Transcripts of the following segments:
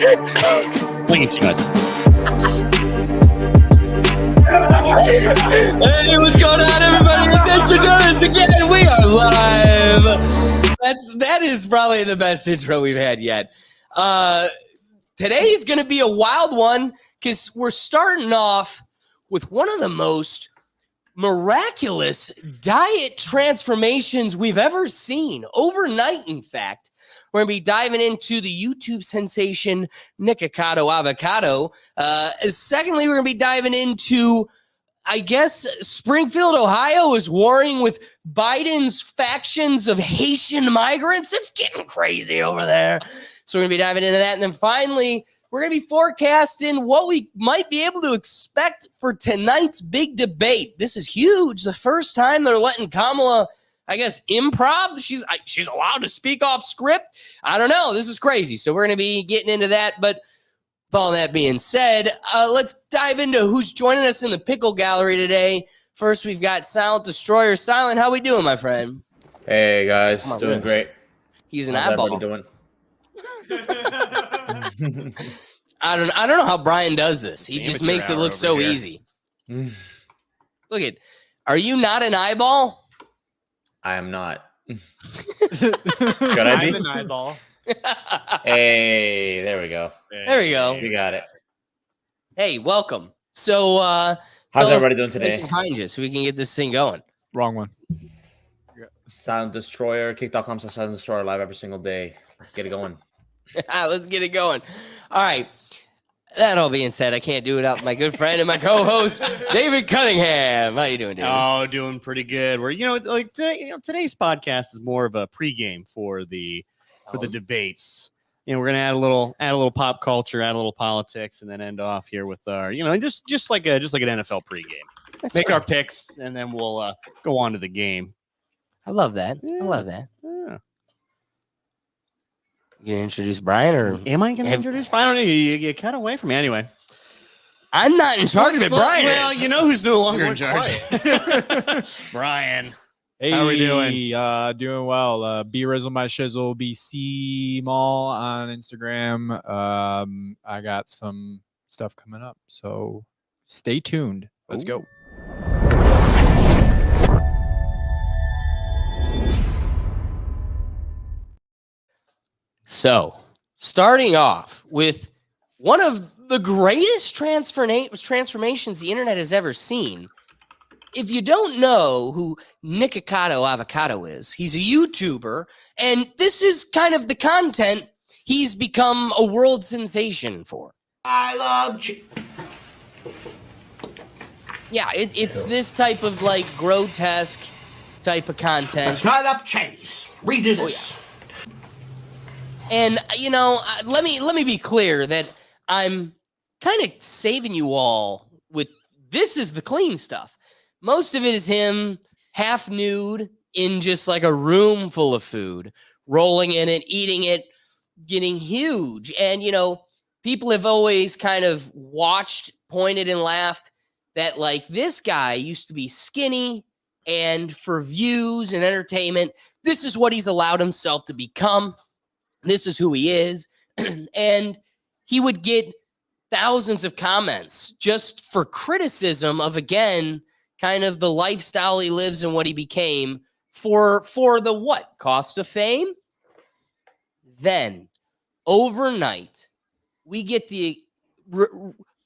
Hey, what's going on, everybody? Thanks for joining us again. We are live. That is probably the best intro we've had yet. Today is going to be a wild one because we're starting off with one of the most miraculous diet transformations we've ever seen. Overnight, in fact. We're going to be diving into the YouTube sensation Nikocado Avocado. Secondly, we're going to be diving into, I guess, Springfield, Ohio is warring with Biden's factions of Haitian migrants. It's getting crazy over there. So we're going to be diving into that. And then finally, we're going to be forecasting what we might be able to expect for tonight's big debate. This is huge. The first time they're letting Kamala, I guess, improv. She's allowed to speak off script. I don't know. This is crazy. So we're going to be getting into that. But with all that being said, let's dive into who's joining us in the pickle gallery today. First, we've got Silent Destroyer. Silent, how we doing, my friend? Hey, guys. Doing great. He's an How's eyeball. everybody doing? I don't know how Brian does this. He just makes it look so easy. Look at, are you not an eyeball? I am not. Could I be? I'm an eyeball. Hey, there we go. There we go. You got it. Hey, welcome. So, how's everybody doing today? Find you so we can get this thing going. Wrong one. Silent Destroyer, kick.com/Silent Destroyer live every single day. Let's get it going. Let's get it going. All right. That all being said, I can't do it without my good friend and my co-host, David Cunningham. How you doing, David? Oh, doing pretty good. We're today's podcast is more of a pregame for the debates. We're gonna add a little pop culture, add a little politics, and then end off here with our just like an NFL pregame. Make our picks, and then we'll go on to the game. I love that. Yeah. I love that. Yeah. You gonna introduce Brian, or am I gonna introduce Brian? I don't know. You cut away from me anyway. I'm not in charge of it, Brian. Well, you know who's no longer in charge. Brian. Hey, how are we doing? Doing well. B Rizzle My Shizzle BC Mall on Instagram. I got some stuff coming up, so stay tuned. Let's go. So, starting off with one of the greatest transformations the internet has ever seen. If you don't know who Nikocado Avocado is, he's a YouTuber, and this is kind of the content he's become a world sensation for. I love you. Yeah, it's this type of like grotesque type of content. Let's not up chase. Redo this. Oh, yeah. And let me be clear that I'm kind of saving you all with this is the clean stuff. Most of it is him half nude in just like a room full of food, rolling in it, eating it, getting huge. And, people have always kind of watched, pointed, and laughed that like this guy used to be skinny, and for views and entertainment, this is what he's allowed himself to become. This is who he is. And he would get thousands of comments just for criticism of, again, kind of the lifestyle he lives and what he became for the what? Cost of fame? Then, overnight, we get the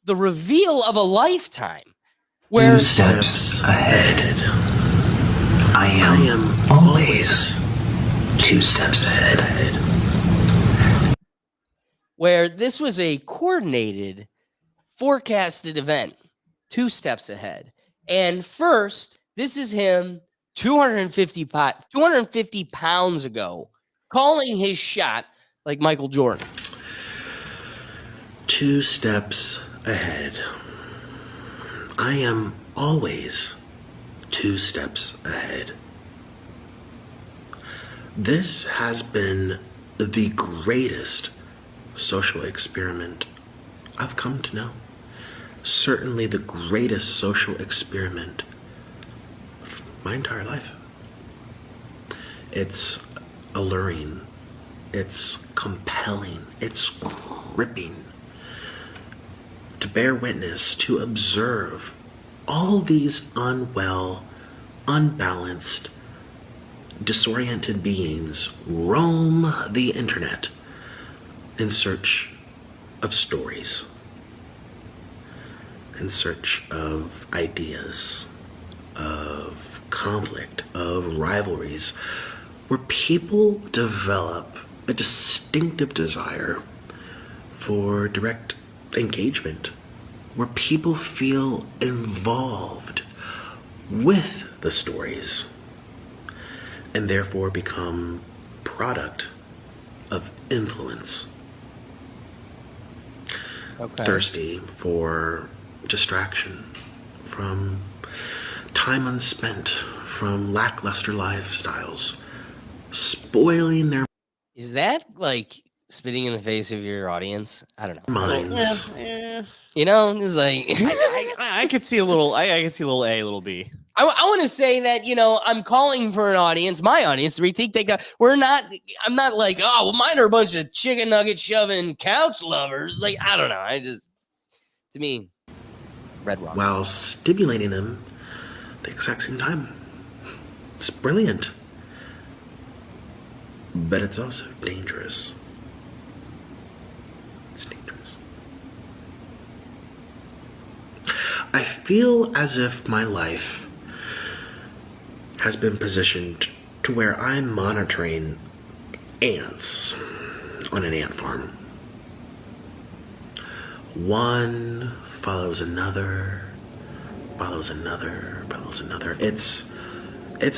reveal of a lifetime. Where 2 steps ahead. I am always 2 steps ahead. Where this was a coordinated, forecasted event, 2 steps ahead. And first, this is him 250 pounds ago, calling his shot like Michael Jordan. 2 steps ahead. I am always 2 steps ahead. This has been the greatest social experiment I've come to know. Certainly the greatest social experiment of my entire life. It's alluring. It's compelling. It's gripping to bear witness, to observe all these unwell, unbalanced, disoriented beings roam the internet in search of stories, in search of ideas, of conflict, of rivalries, where people develop a distinctive desire for direct engagement, where people feel involved with the stories and therefore become product of influence. Okay. Thirsty for distraction from time unspent, from lackluster lifestyles, spoiling their Is that like spitting in the face of your audience? I don't know. minds. You know, it's like I could see a little. I can see a little A, a little B. I want to say that, you know, I'm calling for an audience, my audience, to rethink. I'm not like, oh, well, mine are a bunch of chicken nugget shoving couch lovers. Like, I don't know. To me, red rock. While stimulating them at the exact same time. It's brilliant. But it's also dangerous. It's dangerous. I feel as if my life has been positioned to where I'm monitoring ants on an ant farm. One follows another, follows another, follows another. It's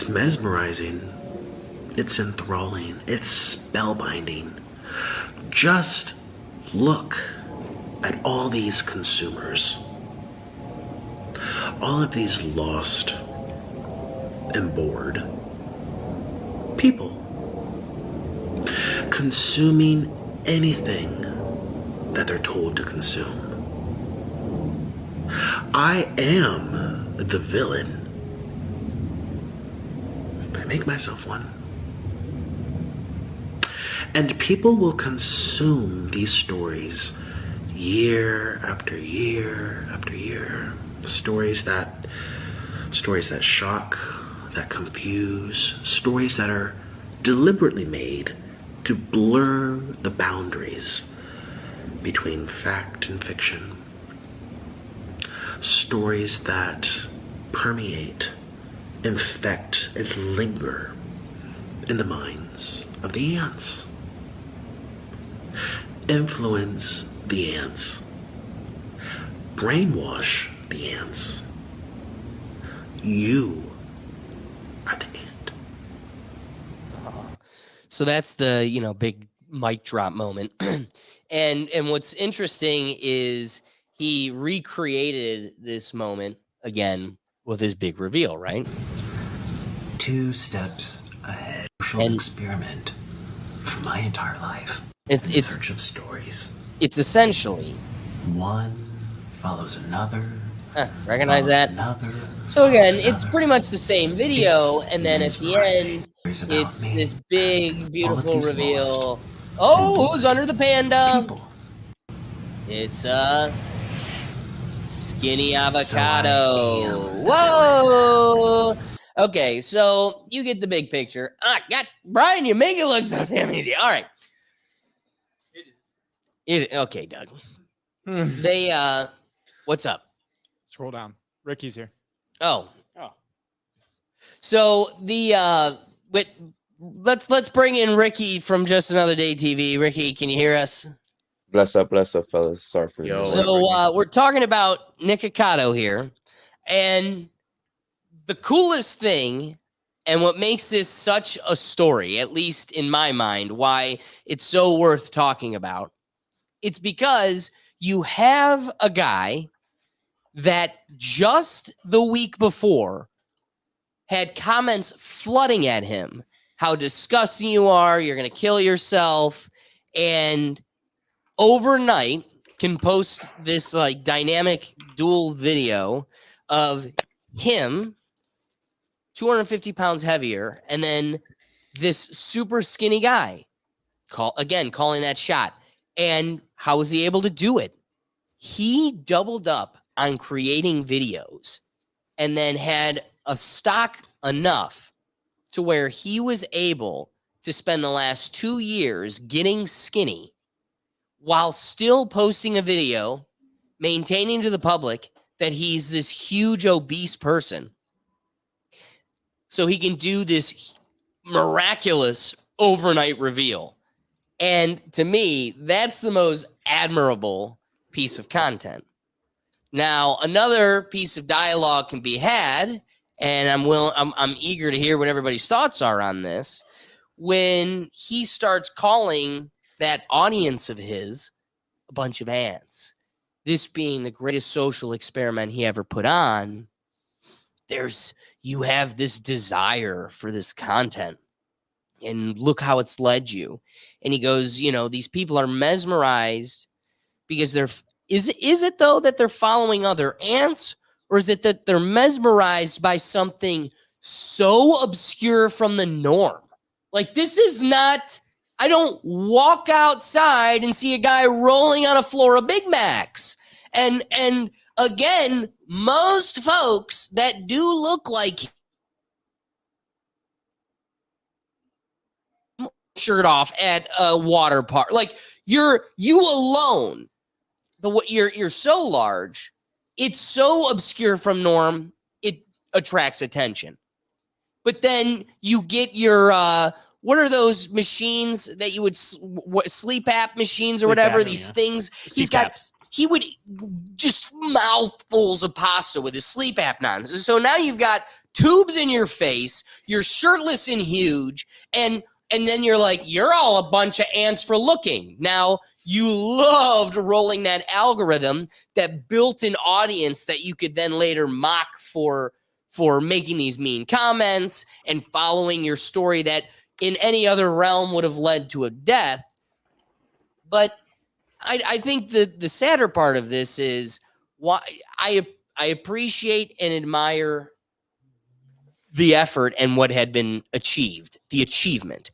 mesmerizing. It's enthralling. It's spellbinding. Just look at all these consumers. All of these lost and bored people consuming anything that they're told to consume. I am the villain. I make myself one. And people will consume these stories year after year after year. Stories that shock, that confuse, stories that are deliberately made to blur the boundaries between fact and fiction. Stories that permeate, infect, and linger in the minds of the ants. Influence the ants. Brainwash the ants. You are the ant. So that's the, you know, big mic drop moment. and what's interesting is he recreated this moment again with his big reveal, right? 2 steps ahead. Social experiment for my entire life. In search of stories. It's essentially one follows another. Recognize that? Another, so again, follows it's another. pretty much the same video, and then at the end, Stories about it's me. this big, beautiful these reveal. lost Oh, who's under the panda? People. It's Skinny So I Avocado. am Whoa. Okay, so you get the big picture. Brian, you make it look so damn easy. All right. Okay, Doug. They what's up? Scroll down. Ricky's here. Oh. So let's bring in Ricky from Just Another Day TV. Ricky, can you hear us? Bless up, fellas. Sorry for Yo. the So we're talking about Nikocado here, and the coolest thing, and what makes this such a story, at least in my mind, why it's so worth talking about, it's because you have a guy that just the week before had comments flooding at him, how disgusting you are, you're going to kill yourself, and overnight can post this like dynamic dual video of him 250 pounds heavier, and then this super skinny guy calling that shot. And how was he able to do it? He doubled up on creating videos and then had a stock enough to where he was able to spend the last 2 years getting skinny while still posting a video, maintaining to the public that he's this huge obese person. So he can do this miraculous overnight reveal. And to me, that's the most admirable piece of content. Now, another piece of dialogue can be had, and I'm eager to hear what everybody's thoughts are on this, when he starts calling that audience of his a bunch of ants. This being the greatest social experiment he ever put on, you have this desire for this content, and look how it's led you. And he goes, these people are mesmerized because is it though that they're following other ants, or is it that they're mesmerized by something so obscure from the norm? Like, this is not, I don't walk outside and see a guy rolling on a floor of Big Macs. And again, most folks that do look like shirt off at a water park, like you alone, you're so large, it's so obscure from norm, it attracts attention. But then you get your what are those machines that you would sleep app machines or whatever, these things he would just mouthfuls of pasta with his sleep apnea. So now you've got tubes in your face, you're shirtless and huge, and then you're like, you're all a bunch of ants for looking. Now, you loved rolling that algorithm that built an audience that you could then later mock for making these mean comments and following your story that in any other realm would have led to a death. But I think the sadder part of this is why I appreciate and admire the effort and what had been achieved, the achievement.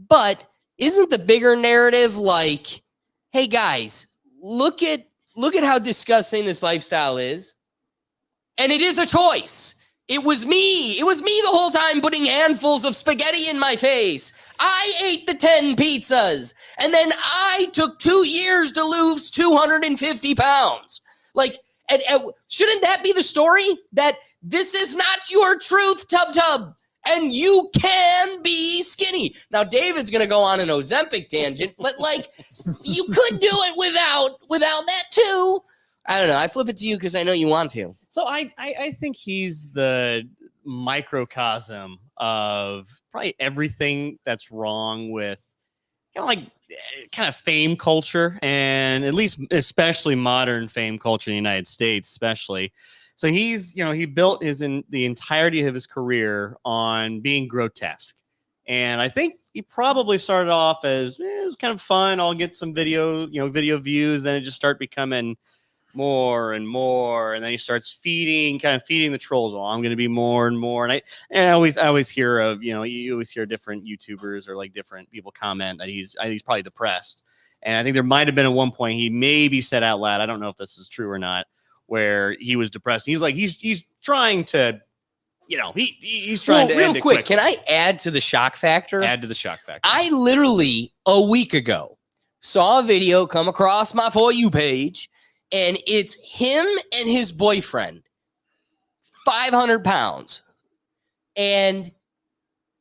But isn't the bigger narrative like, hey guys, look at how disgusting this lifestyle is? And it is a choice. It was me the whole time putting handfuls of spaghetti in my face. I ate the 10 pizzas, and then I took 2 years to lose 250 pounds. Like, shouldn't that be the story? That this is not your truth, Tub, and you can be skinny. Now, David's going to go on an Ozempic tangent, but like, you could do it without that too. I don't know. I flip it to you because I know you want to. So I think he's the microcosm of probably everything that's wrong with kind of fame culture, and at least especially modern fame culture in the United States, especially. So he built the entirety of his career on being grotesque. And I think he probably started off as it was kind of fun. I'll get some video views. Then it just started becoming more and more. And then he starts feeding the trolls. Oh, I'm going to be more and more. And I always hear of, you always hear different YouTubers or like different people comment that he's probably depressed. And I think there might've been at one point he maybe said out loud, I don't know if this is true or not, where he was depressed. He's like, he's trying to, he's trying to. Real quick, can I add to the shock factor? Add to the shock factor. I literally a week ago saw a video come across my For You page, and it's him and his boyfriend, 500 pounds. And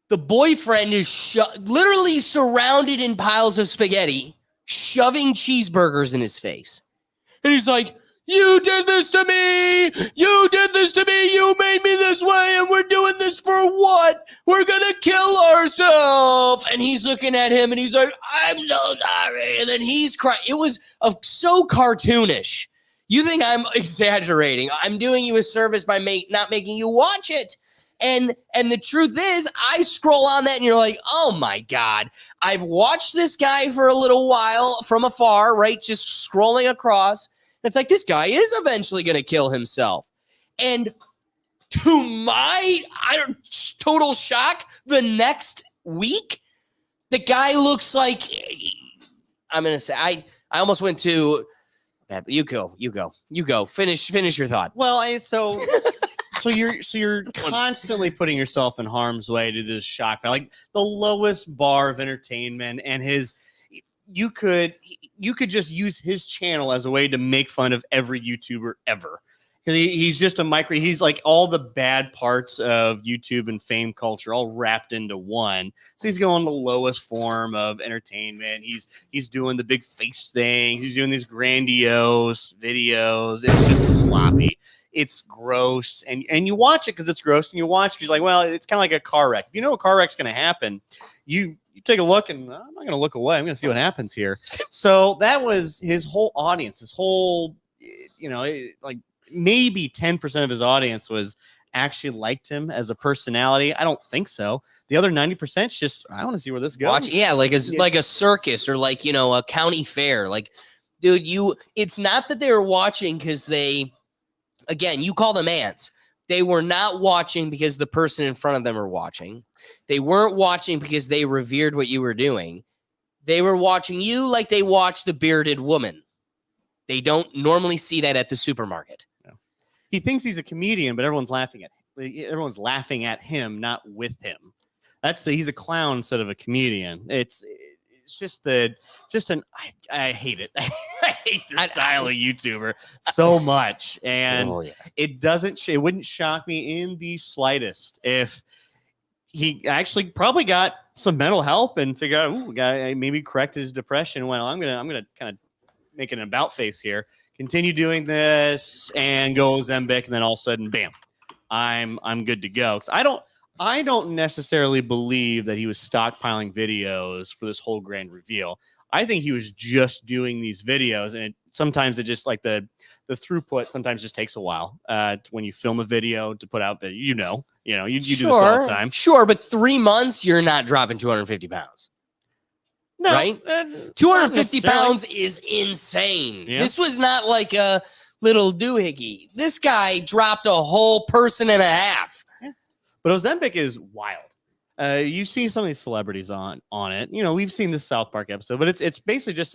the boyfriend is literally surrounded in piles of spaghetti, shoving cheeseburgers in his face. And he's like, you did this to me. You did this to me. You made me this way. And we're doing this for what? We're going to kill ourselves. And he's looking at him and he's like, I'm so sorry. And then he's crying. It was so cartoonish. You think I'm exaggerating. I'm doing you a service by not making you watch it. And the truth is, I scroll on that and you're like, oh my God, I've watched this guy for a little while from afar, right? Just scrolling across. It's like, this guy is eventually going to kill himself. And to my total shock, the next week, the guy looks like, I'm going to say, I I almost went to. You go. Finish your thought. Well, so you're constantly putting yourself in harm's way to this shock value, like the lowest bar of entertainment, and you could just use his channel as a way to make fun of every YouTuber ever. He's just he's like all the bad parts of YouTube and fame culture all wrapped into one. So he's going the lowest form of entertainment. He's doing the big face things. He's doing these grandiose videos. It's just sloppy. It's gross. And you watch it because it's gross, and you watch because you're like, well, it's kind of like a car wreck. If you know a car wreck's going to happen, you take a look, and I'm not going to look away. I'm going to see what happens here. So that was his whole audience, his whole, like, maybe 10% of his audience was actually liked him as a personality. I don't think so. The other 90% just, I want to see where this goes. Like a circus or like, a county fair. Like, dude, it's not that they were watching because again, you call them ants. They were not watching because the person in front of them were watching. They weren't watching because they revered what you were doing. They were watching you like they watch the bearded woman. They don't normally see that at the supermarket. He thinks he's a comedian, but everyone's laughing at him, not with him. He's a clown instead of a comedian. It's I hate it. I hate this style of YouTuber so much. And it wouldn't shock me in the slightest if he actually probably got some mental help and figured out, maybe correct his depression. Well, I'm gonna kind of make an about face here. Continue doing this and go Ozempic, and then all of a sudden, bam, I'm good to go. Because I don't necessarily believe that he was stockpiling videos for this whole grand reveal. I think he was just doing these videos, and sometimes it just like the throughput sometimes just takes a while when you film a video to put out that you do this all the time. Sure, but 3 months you're not dropping 250 pounds. No, right? 250 pounds is insane. Yeah. This was not like a little doohickey. This guy dropped a whole person and a half. Yeah. But Ozempic is wild. You see some of these celebrities on it. We've seen the South Park episode, but it's basically just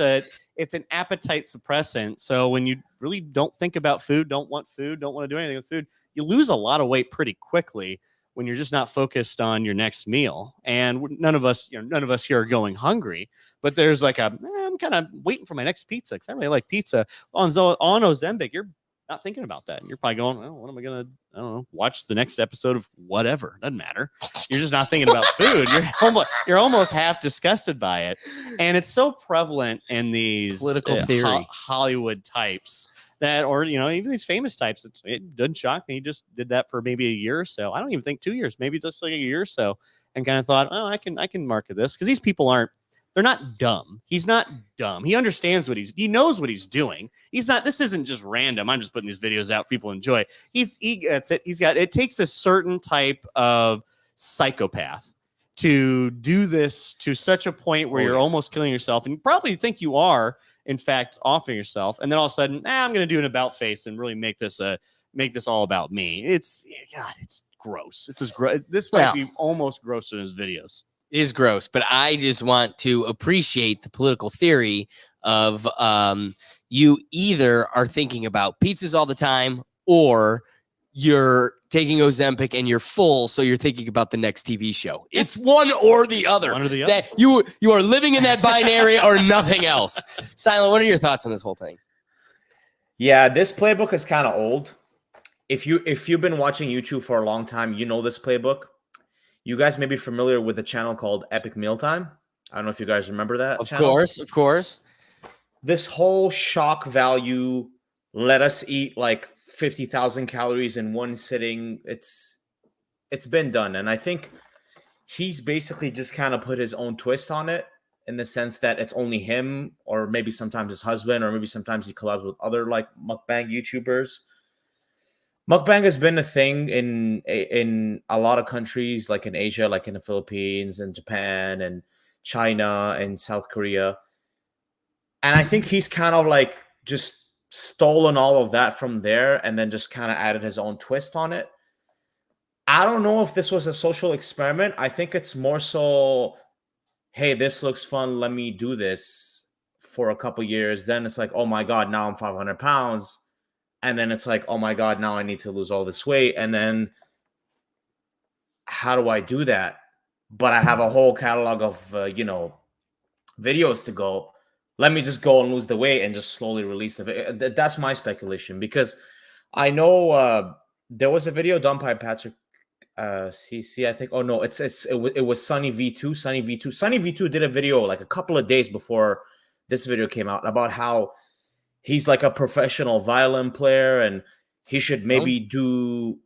it's an appetite suppressant. So when you really don't think about food, don't want to do anything with food, you lose a lot of weight pretty quickly when you're just not focused on your next meal. And none of us here are going hungry, but there's like I'm kind of waiting for my next pizza because I really like pizza. On Ozempic, you're not thinking about that. You're probably going, oh, what am I going to, I don't know, watch the next episode of whatever. Doesn't matter. You're just not thinking about food. You're almost half disgusted by it. And it's so prevalent in these political theory Hollywood types that, or, even these famous types, it doesn't shock me. He just did that for maybe a year or so. I don't even think 2 years, maybe just like a year or so, and kind of thought, oh, I can market this because these people they're not dumb. He's not dumb. He understands he knows what he's doing. This isn't just random. I'm just putting these videos out. People enjoy. He gets it. It takes a certain type of psychopath to do this to such a point where you're almost killing yourself. And you probably think you are, in fact, offing yourself. And then all of a sudden, I'm going to do an about face and really make this all about me. It's gross. It's this might be almost grosser than his videos. Is gross, but I just want to appreciate the political theory of you either are thinking about pizzas all the time or you're taking Ozempic and you're full, so you're thinking about the next TV show. It's one or the other. That you are living in that binary or nothing else. Silent, what are your thoughts on this whole thing? Yeah, this playbook is kind of old. If you've been watching YouTube for a long time, you know this playbook. You guys may be familiar with a channel called Epic Mealtime. I don't know if you guys remember that. Of course. This whole shock value, let us eat like 50,000 calories in one sitting. It's been done. And I think he's basically just kind of put his own twist on it in the sense that it's only him, or maybe sometimes his husband, or maybe sometimes he collabs with other like mukbang YouTubers. Mukbang has been a thing in a lot of countries, like in Asia, like in the Philippines and Japan and China and South Korea. And I think he's kind of like just stolen all of that from there and then just kind of added his own twist on it. I don't know if this was a social experiment. I think it's more so, hey, this looks fun, let me do this. for a couple years. Then it's like, oh my God, now I'm 500 pounds. And then it's like, oh my God, now I need to lose all this weight. And then how do I do that? But I have a whole catalog of, videos to go. Let me just go and lose the weight and just slowly release the video. That's my speculation, because I know there was a video done by Patrick CC, I think. Oh no, it was Sunny V2. Sunny V2 did a video like a couple of days before this video came out about how he's like a professional violin player and he should maybe do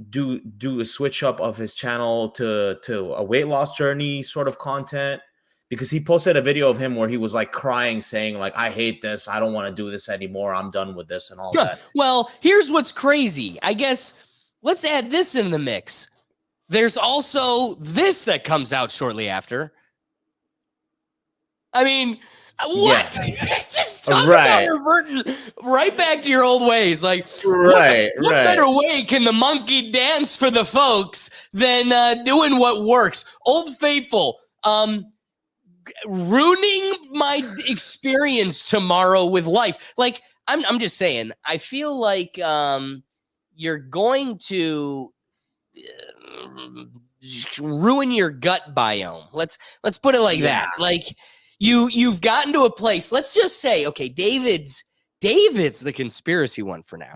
a switch up of his channel to a weight loss journey sort of content, because he posted a video of him where he was like crying, saying like, I hate this, I don't want to do this anymore, I'm done with this and all that. Well, here's what's crazy. I guess let's add this in the mix. There's also this that comes out shortly after. I mean, what? Yeah. Just talk about reverting right back to your old ways. Like, what better way can the monkey dance for the folks than doing what works? Old Faithful, ruining my experience tomorrow with life. Like, I'm just saying, I feel like you're going to ruin your gut biome. Let's put it like that. Like, you've gotten to a place. Let's just say, okay, David's the conspiracy one for now.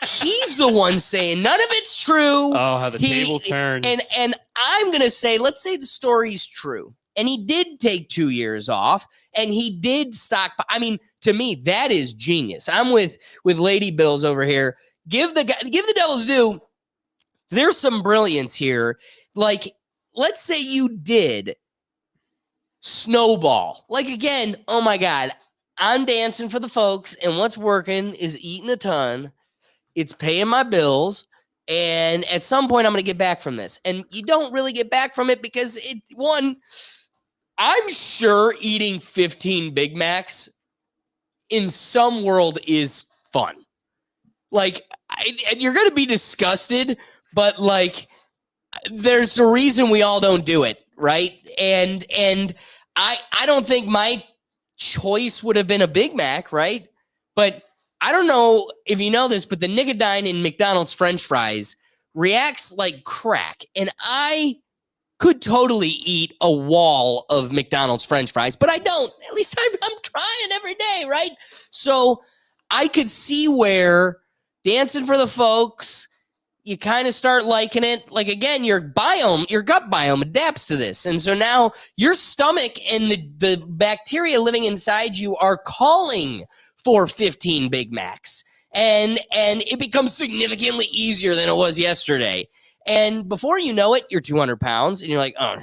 He's the one saying none of it's true. Oh, how the table turns. And I'm gonna say, let's say the story's true, and he did take 2 years off, and he did stock. I mean, to me, that is genius. I'm with Lady Bills over here. Give the devil's due. There's some brilliance here. Like, let's say you did snowball. Like, again, oh my God, I'm dancing for the folks, and what's working is eating a ton. It's paying my bills, and at some point I'm going to get back from this. And you don't really get back from it because I'm sure eating 15 Big Macs in some world is fun. Like, you're going to be disgusted, but like, there's a reason we all don't do it, right? And I don't think my choice would have been a Big Mac, right? But I don't know if you know this, but the nicotine in McDonald's French fries reacts like crack. And I could totally eat a wall of McDonald's French fries, but I don't. At least I'm trying every day, right? So I could see where dancing for the folks, you kind of start liking it. Like, again, your gut biome adapts to this. And so now your stomach and the bacteria living inside you are calling for 15 Big Macs. And it becomes significantly easier than it was yesterday. And before you know it, you're 200 pounds and you're like, oh,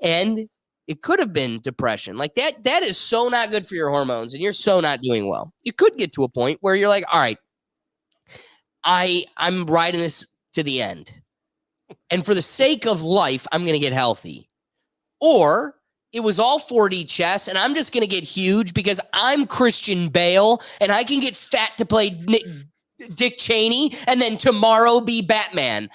and it could have been depression. Like that is so not good for your hormones and you're so not doing well. You could get to a point where you're like, all right, I'm riding this to the end. And for the sake of life, I'm going to get healthy. Or it was all 4D chess and I'm just going to get huge because I'm Christian Bale and I can get fat to play Dick Cheney and then tomorrow be Batman.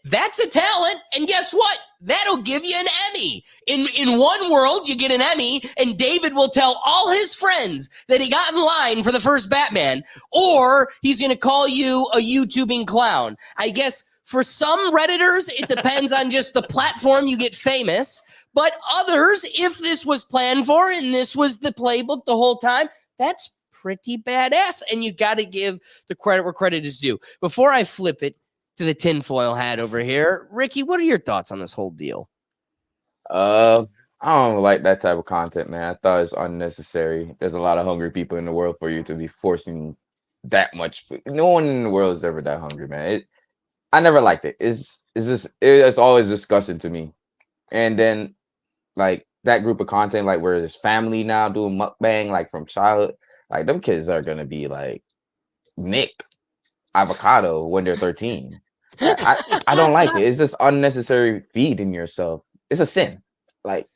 That's a talent. And guess what? That'll give you an Emmy. In one world, you get an Emmy and David will tell all his friends that he got in line for the first Batman, or he's going to call you a YouTubing clown. I guess for some Redditors, it depends on just the platform you get famous. But others, if this was planned for and this was the playbook the whole time, that's pretty badass. And you got to give the credit where credit is due. Before I flip it to the tinfoil hat over here, Ricky, what are your thoughts on this whole deal? I don't like that type of content, man. I thought it's unnecessary. There's a lot of hungry people in the world for you to be forcing that much food. No one in the world is ever that hungry, man. I never liked it. It's always disgusting to me. And then like that group of content, like where there's family now doing mukbang, like from childhood, like them kids are gonna be like Nick Avocado when they're 13. I don't like it. It's just unnecessary feeding yourself. It's a sin, like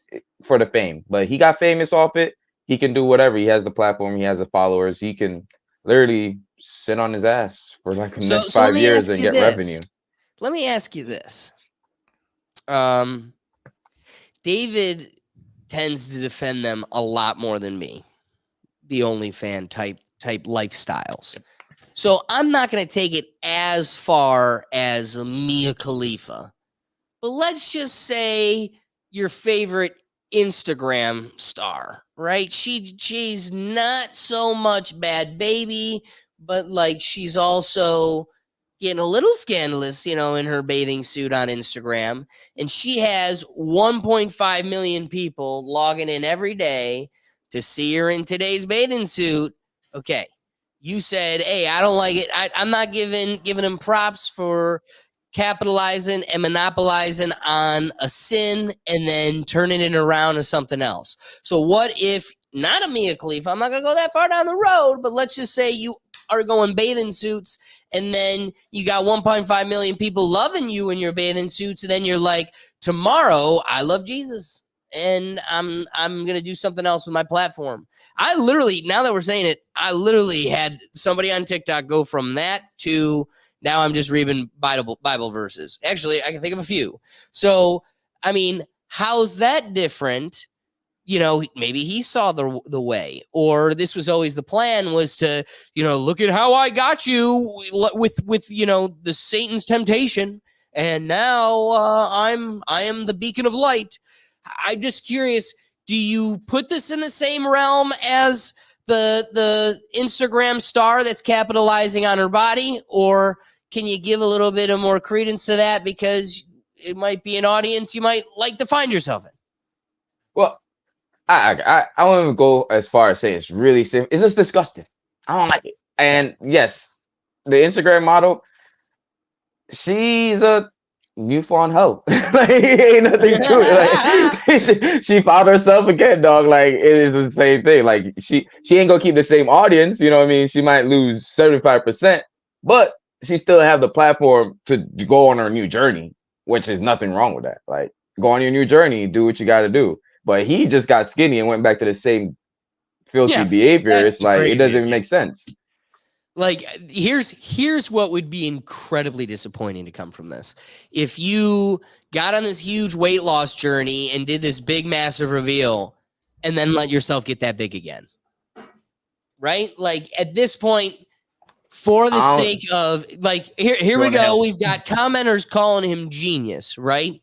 for the fame. But he got famous off it. He can do whatever. He has the platform. He has the followers. He can literally sit on his ass for like the next 5 years and get revenue. Let me ask you this. David tends to defend them a lot more than me, the OnlyFan type lifestyles. So I'm not going to take it as far as Mia Khalifa, but let's just say your favorite Instagram star, right? She's not so much bad baby, but like she's also getting a little scandalous, in her bathing suit on Instagram. And she has 1.5 million people logging in every day to see her in today's bathing suit. Okay. You said, hey, I don't like it. I'm not giving him props for capitalizing and monopolizing on a sin and then turning it around to something else. So what if not a Mia Khalifa? I'm not going to go that far down the road, but let's just say you are going bathing suits and then you got 1.5 million people loving you in your bathing suits. And then you're like, tomorrow, I love Jesus and I'm going to do something else with my platform. I literally, now that we're saying it, I literally had somebody on TikTok go from that to now I'm just reading Bible verses. Actually, I can think of a few. So, I mean, how's that different? Maybe he saw the way, or this was always the plan was to, look at how I got you with the Satan's temptation. And now I am the beacon of light. I'm just curious. Do you put this in the same realm as the Instagram star that's capitalizing on her body, or can you give a little bit of more credence to that because it might be an audience you might like to find yourself in? Well, I won't even go as far as say it's really simple. It's just disgusting. I don't like it. And yes, the Instagram model, she's a newfound hoe. Like ain't nothing to it. Like she found herself again, dog. Like it is the same thing. Like she ain't gonna keep the same audience. You know what I mean? She might lose 75%, but she still have the platform to go on her new journey, which is nothing wrong with that. Like go on your new journey, do what you got to do. But he just got skinny and went back to the same filthy behavior. It's like it doesn't even make sense. Like here's what would be incredibly disappointing to come from this. If you got on this huge weight loss journey and did this big massive reveal and then let yourself get that big again. Right? Like at this point, for the sake of like here we go. We've got commenters calling him genius, right?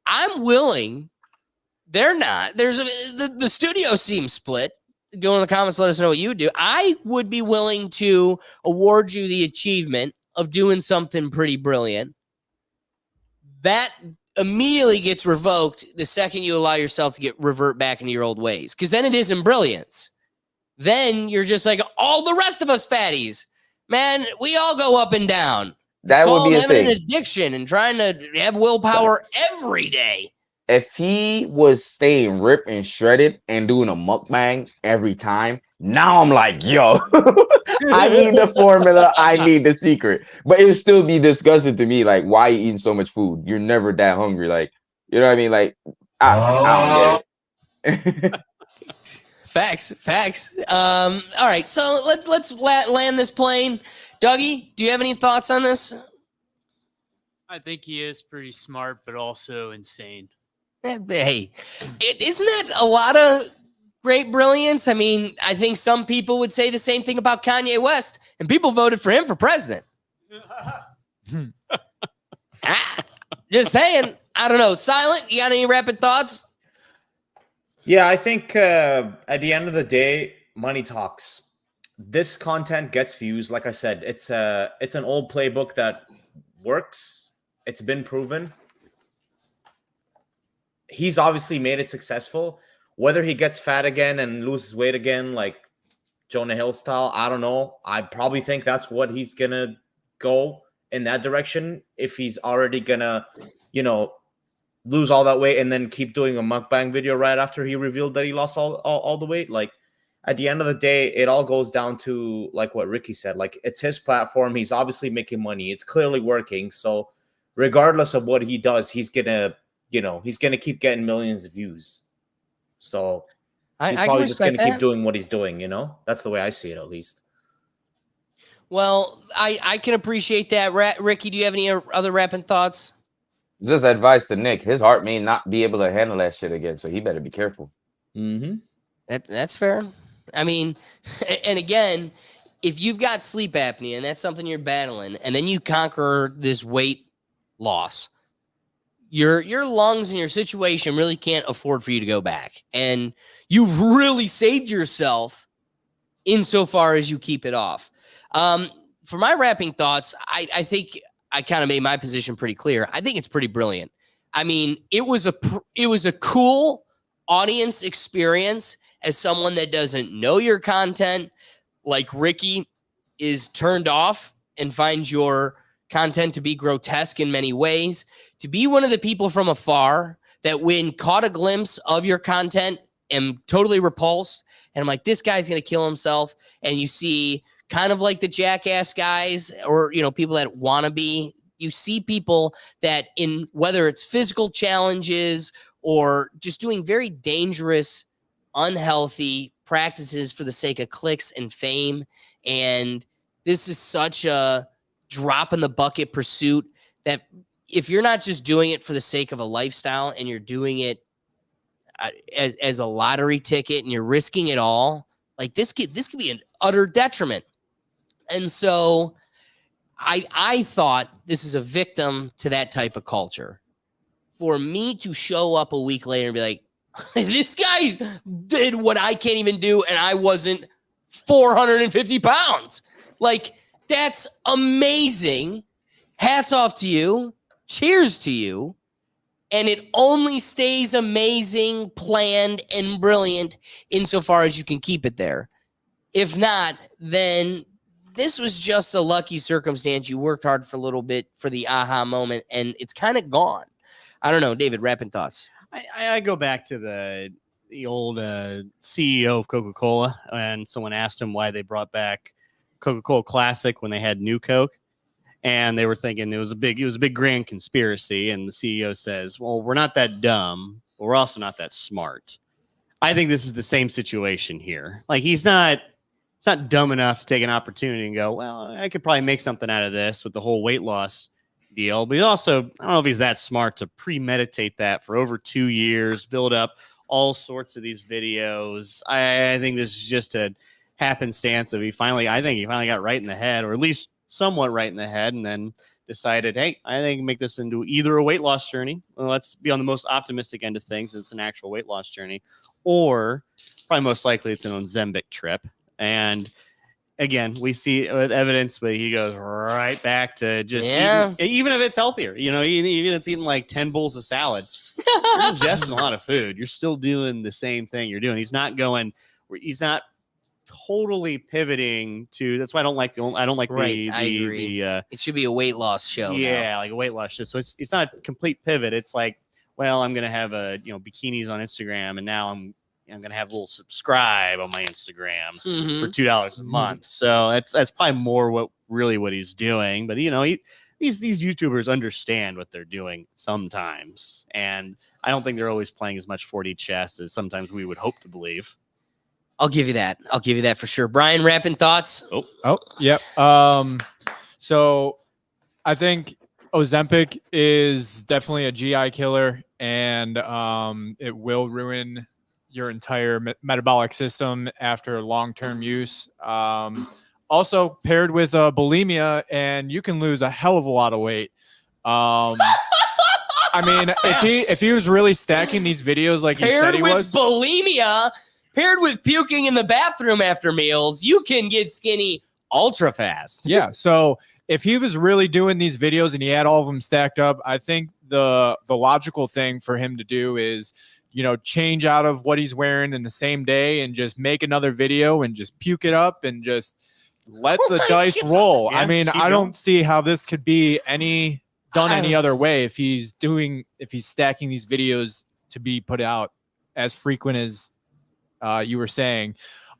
I'm willing. They're not. There's the studio seems split. Go in the comments, let us know what you would do. I would be willing to award you the achievement of doing something pretty brilliant. That immediately gets revoked the second you allow yourself to revert back into your old ways. Because then it isn't brilliance. Then you're just like all the rest of us fatties. Man, we all go up and down. That would be a thing. An addiction and trying to have willpower every day. If he was staying ripped and shredded and doing a mukbang every time, now I'm like, yo, I need the formula. I need the secret. But it would still be disgusting to me. Like, why are you eating so much food? You're never that hungry. Like, you know what I mean? Like, I don't get it. Facts. All right, so let's land this plane. Dougie, do you have any thoughts on this? I think he is pretty smart, but also insane. Hey, isn't that a lot of great brilliance? I mean, I think some people would say the same thing about Kanye West, and people voted for him for president. Just saying. I don't know. Silent, you got any rapid thoughts? Yeah, I think at the end of the day, money talks. This content gets views. Like I said, it's an old playbook that works. It's been proven. He's obviously made it successful. Whether he gets fat again and loses weight again, like Jonah Hill style, I don't know. I probably think that's what he's going to go in that direction. If he's already going to, lose all that weight and then keep doing a mukbang video right after he revealed that he lost all the weight. Like at the end of the day, it all goes down to like what Ricky said. Like it's his platform. He's obviously making money. It's clearly working. So regardless of what he does, he's going to keep getting millions of views. So he's probably just going to keep doing what he's doing, That's the way I see it, at least. Well, I can appreciate that. Ricky, do you have any other rapping thoughts? just advice to Nick. His heart may not be able to handle that shit again, so he better be careful. Mm-hmm. That's fair. I mean, and again, if you've got sleep apnea and that's something you're battling, and then you conquer this weight loss, your lungs and your situation really can't afford for you to go back. And you've really saved yourself insofar as you keep it off. For my wrapping thoughts, I think I kind of made my position pretty clear. I think it's pretty brilliant. I mean, it was a cool audience experience as someone that doesn't know your content, like Ricky is turned off and finds your content to be grotesque in many ways. To be one of the people from afar that when caught a glimpse of your content am totally repulsed. And I'm like, this guy's going to kill himself. And you see kind of like the jackass guys or, people that want to be, you see people that in whether it's physical challenges or just doing very dangerous, unhealthy practices for the sake of clicks and fame. And this is such a drop in the bucket pursuit that if you're not just doing it for the sake of a lifestyle and you're doing it as a lottery ticket and you're risking it all, like this could be an utter detriment. And so I thought this is a victim to that type of culture. For me to show up a week later and be like, this guy did what I can't even do, and I wasn't 450 pounds. Like, that's amazing. Hats off to you. Cheers to you. And it only stays amazing, planned, and brilliant insofar as you can keep it there. If not, then this was just a lucky circumstance. You worked hard for a little bit for the aha moment, and it's kind of gone. I don't know, David, wrapping thoughts. I go back to the old CEO of Coca-Cola, and someone asked him why they brought back Coca-Cola Classic when they had New Coke, and they were thinking it was a big grand conspiracy. And the CEO says, "Well, we're not that dumb, but we're also not that smart." I think this is the same situation here. Like he's not dumb enough to take an opportunity and go, "Well, I could probably make something out of this with the whole weight loss deal." But he also, I don't know if he's that smart to premeditate that for over 2 years, build up all sorts of these videos. I think this is just a happenstance of I think he finally got right in the head, or at least somewhat right in the head, and then decided, hey, I think I can make this into either a weight loss journey. Well, let's be on the most optimistic end of things. It's an actual weight loss journey, or probably most likely it's an Ozempic trip. And again, we see evidence, but he goes right back to just even if it's healthier, even if it's eating like 10 bowls of salad, you're ingesting a lot of food. You're still doing the same thing you're doing. He's not totally pivoting to. That's why I don't like it should be a weight loss show. Yeah, like a weight loss show. So it's not a complete pivot. It's like, well, I'm gonna have bikinis on Instagram, and now I'm gonna have a little subscribe on my Instagram for $2 a month. So that's probably more what he's doing. But these YouTubers understand what they're doing sometimes, and I don't think they're always playing as much 4D chess as sometimes we would hope to believe. I'll give you that for sure. Brian, wrapping thoughts? Oh, yep. So I think Ozempic is definitely a GI killer, and it will ruin your entire metabolic system after long-term use. Also paired with bulimia, and you can lose a hell of a lot of weight. I mean, if he was really stacking these videos like he said he was, bulimia, paired with puking in the bathroom after meals, you can get skinny ultra fast. Yeah. So if he was really doing these videos and he had all of them stacked up, I think the logical thing for him to do is, change out of what he's wearing in the same day and just make another video and just puke it up and just let the dice roll. Yeah, I mean, I don't see how this could be done any other way if he's stacking these videos to be put out as frequent as you were saying.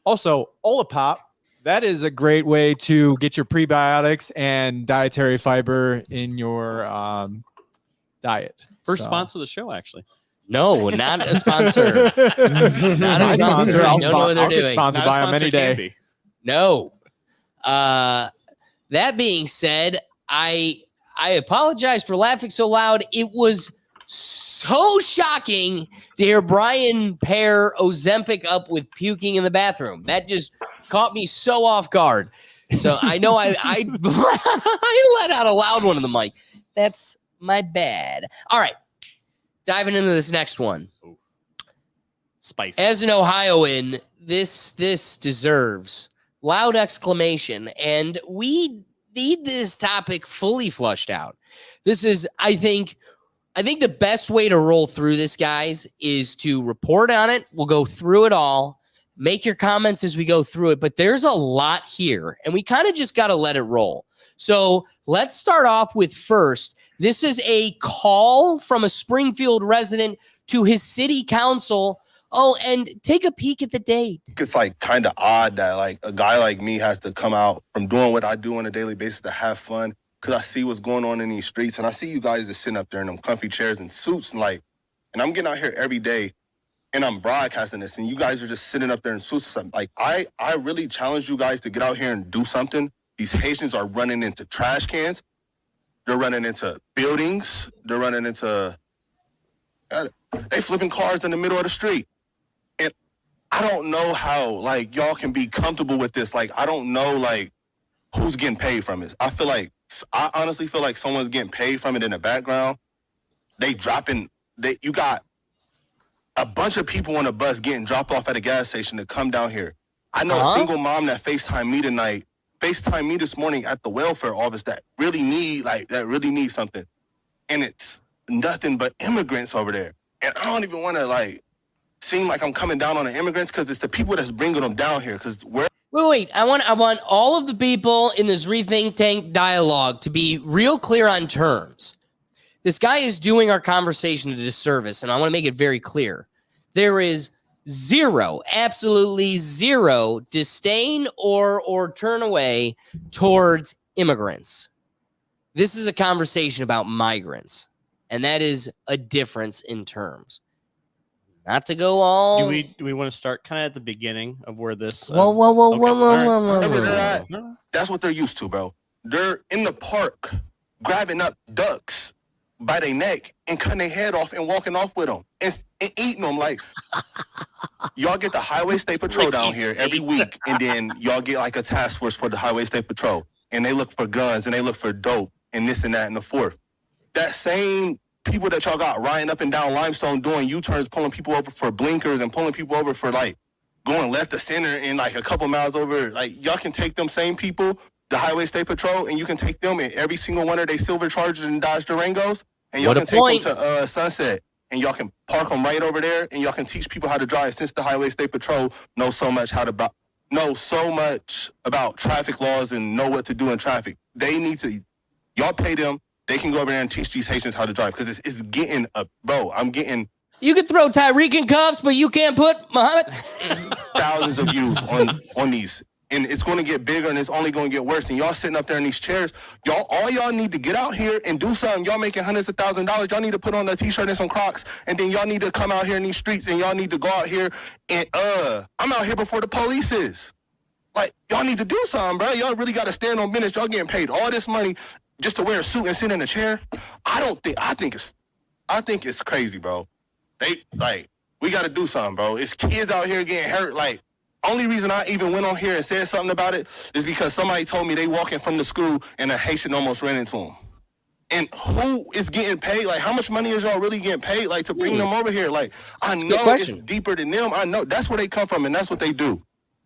Also, Olipop, that is a great way to get your prebiotics and dietary fiber in your diet. First sponsor of the show, actually. No, not a sponsor. Not a sponsor. I don't know what they're doing. Sponsored by them any day. No. That being said, I I apologize for laughing so loud. It was so shocking to hear Brian pair Ozempic up with puking in the bathroom. That just caught me so off guard. So I know I I let out a loud one in the mic. That's my bad. All right. Diving into this next one. Spicy. As an Ohioan, this deserves loud exclamation, and we need this topic fully flushed out. This is, I think the best way to roll through this, guys, is to report on it. We'll go through it all. Make your comments as we go through it, but there's a lot here, and we kind of just got to let it roll. So let's start off with first. This is a call from a Springfield resident to his city council. Oh, and take a peek at the date. It's like kind of odd that like a guy like me has to come out from doing what I do on a daily basis to have fun, because I see what's going on in these streets, and I see you guys just sitting up there in them comfy chairs and suits, and I'm getting out here every day, and I'm broadcasting this, and you guys are just sitting up there in suits. Like I really challenge you guys to get out here and do something. These Haitians are running into trash cans. They're running into buildings. They're running into they flipping cars in the middle of the street. And I don't know how like y'all can be comfortable with this. Like I don't know like who's getting paid from it. I honestly feel like someone's getting paid from it in the background. You got a bunch of people on a bus getting dropped off at a gas station to come down here. I know a single mom that FaceTimed me this morning at the welfare office that really need something. And it's nothing but immigrants over there. And I don't even want to like seem like I'm coming down on the immigrants, because it's the people that's bringing them down here. Because Wait. I want all of the people in this Rethink Tank dialogue to be real clear on terms. This guy is doing our conversation a disservice, and I want to make it very clear. There is absolutely zero disdain or turn away towards immigrants. This is a conversation about migrants, and that is a difference in terms. Not to go all. Do we want to start kind of at the beginning of where this? Whoa. That's what they're used to, bro. They're in the park grabbing up ducks by their neck and cutting their head off and walking off with them and eating them. Like, y'all get the Highway State Patrol down here every week, and then y'all get like a task force for the Highway State Patrol, and they look for guns and they look for dope and this and that and the fourth. That same people that y'all got riding up and down Limestone doing U-turns, pulling people over for blinkers and pulling people over for like going left to center and like a couple miles over. Like, y'all can take them same people, the Highway State Patrol, and you can take them in every single one of their silver Chargers and Dodge Durangos, and y'all can take them to Sunset, and y'all can park them right over there, and y'all can teach people how to drive, since the Highway State Patrol knows so much about traffic laws and know what to do in traffic. They need to, y'all pay them. They can go over there and teach these Haitians how to drive, because it's getting You could throw Tyreek in cuffs, but you can't put Muhammad. thousands of views on these, and it's going to get bigger, and it's only going to get worse. And y'all sitting up there in these chairs, all y'all need to get out here and do something. Y'all making hundreds of thousands of dollars. Y'all need to put on a t-shirt and some Crocs, and then y'all need to come out here in these streets, and y'all need to go out here and I'm out here before the police is. Like, y'all need to do something, bro. Y'all really got to stand on business. Y'all getting paid all this money just to wear a suit and sit in a chair. I think it's crazy, bro. We got to do something, bro. It's kids out here getting hurt. Like, only reason I even went on here and said something about it is because somebody told me they walking from the school and a Haitian almost ran into them. And who is getting paid? Like, how much money is y'all really getting paid, like, to bring them over here? Like, I know it's deeper than them. I know that's where they come from, and that's what they do.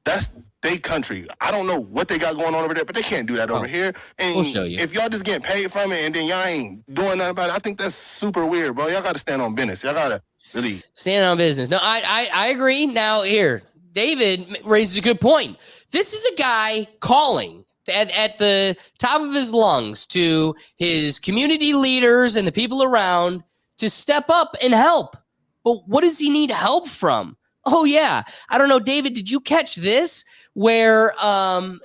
That's their country. I don't know what they got going on over there, but they can't do that over here. And we'll show you. If y'all just getting paid from it and then y'all ain't doing nothing about it, I think that's super weird, bro. Y'all got to stand on business. Y'all got to really stand on business. No, I agree. Now, here, David raises a good point. This is a guy calling at the top of his lungs to his community leaders and the people around to step up and help. But what does he need help from? Oh, yeah. I don't know, David, did you catch this? Where, Biden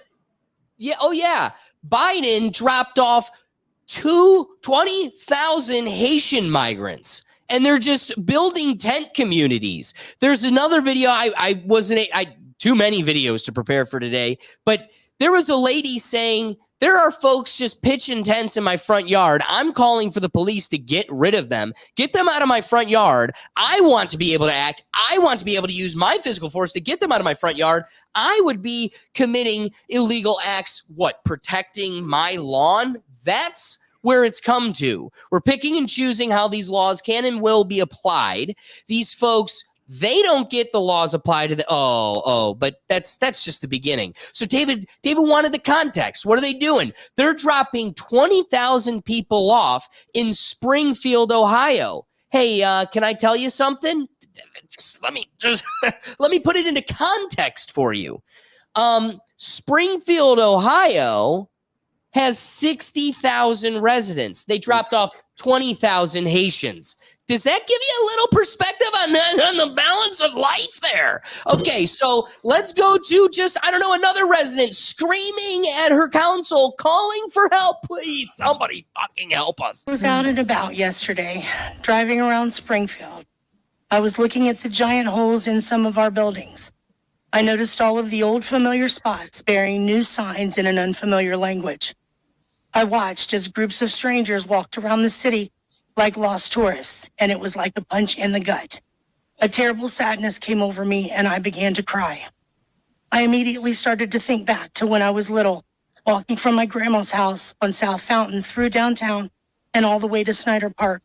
dropped off 20,000 Haitian migrants, and they're just building tent communities. There's another video. I too many videos to prepare for today, but there was a lady saying There are folks just pitching tents in my front yard. I'm calling for the police to get rid of them, get them out of my front yard. I want to be able to act. I want to be able to use my physical force to get them out of my front yard. I would be committing illegal acts. What? Protecting my lawn? That's where it's come to. We're picking and choosing how these laws can and will be applied. These folks, they don't get the laws applied to the but that's just the beginning. So David wanted the context. What are they doing? They're dropping 20,000 people off in Springfield, Ohio. Hey, can I tell you something? Let me put it into context for you. Springfield, Ohio has 60,000 residents. They dropped off 20,000 Haitians. Does that give you a little perspective on the balance of life there? Okay, so let's go to another resident screaming at her council, calling for help. Please, somebody fucking help us. I was out and about yesterday, driving around Springfield. I was looking at the giant holes in some of our buildings. I noticed all of the old familiar spots bearing new signs in an unfamiliar language. I watched as groups of strangers walked around the city like lost tourists, and it was like a punch in the gut. A terrible sadness came over me, and I began to cry. I immediately started to think back to when I was little, walking from my grandma's house on South Fountain through downtown and all the way to Snyder Park,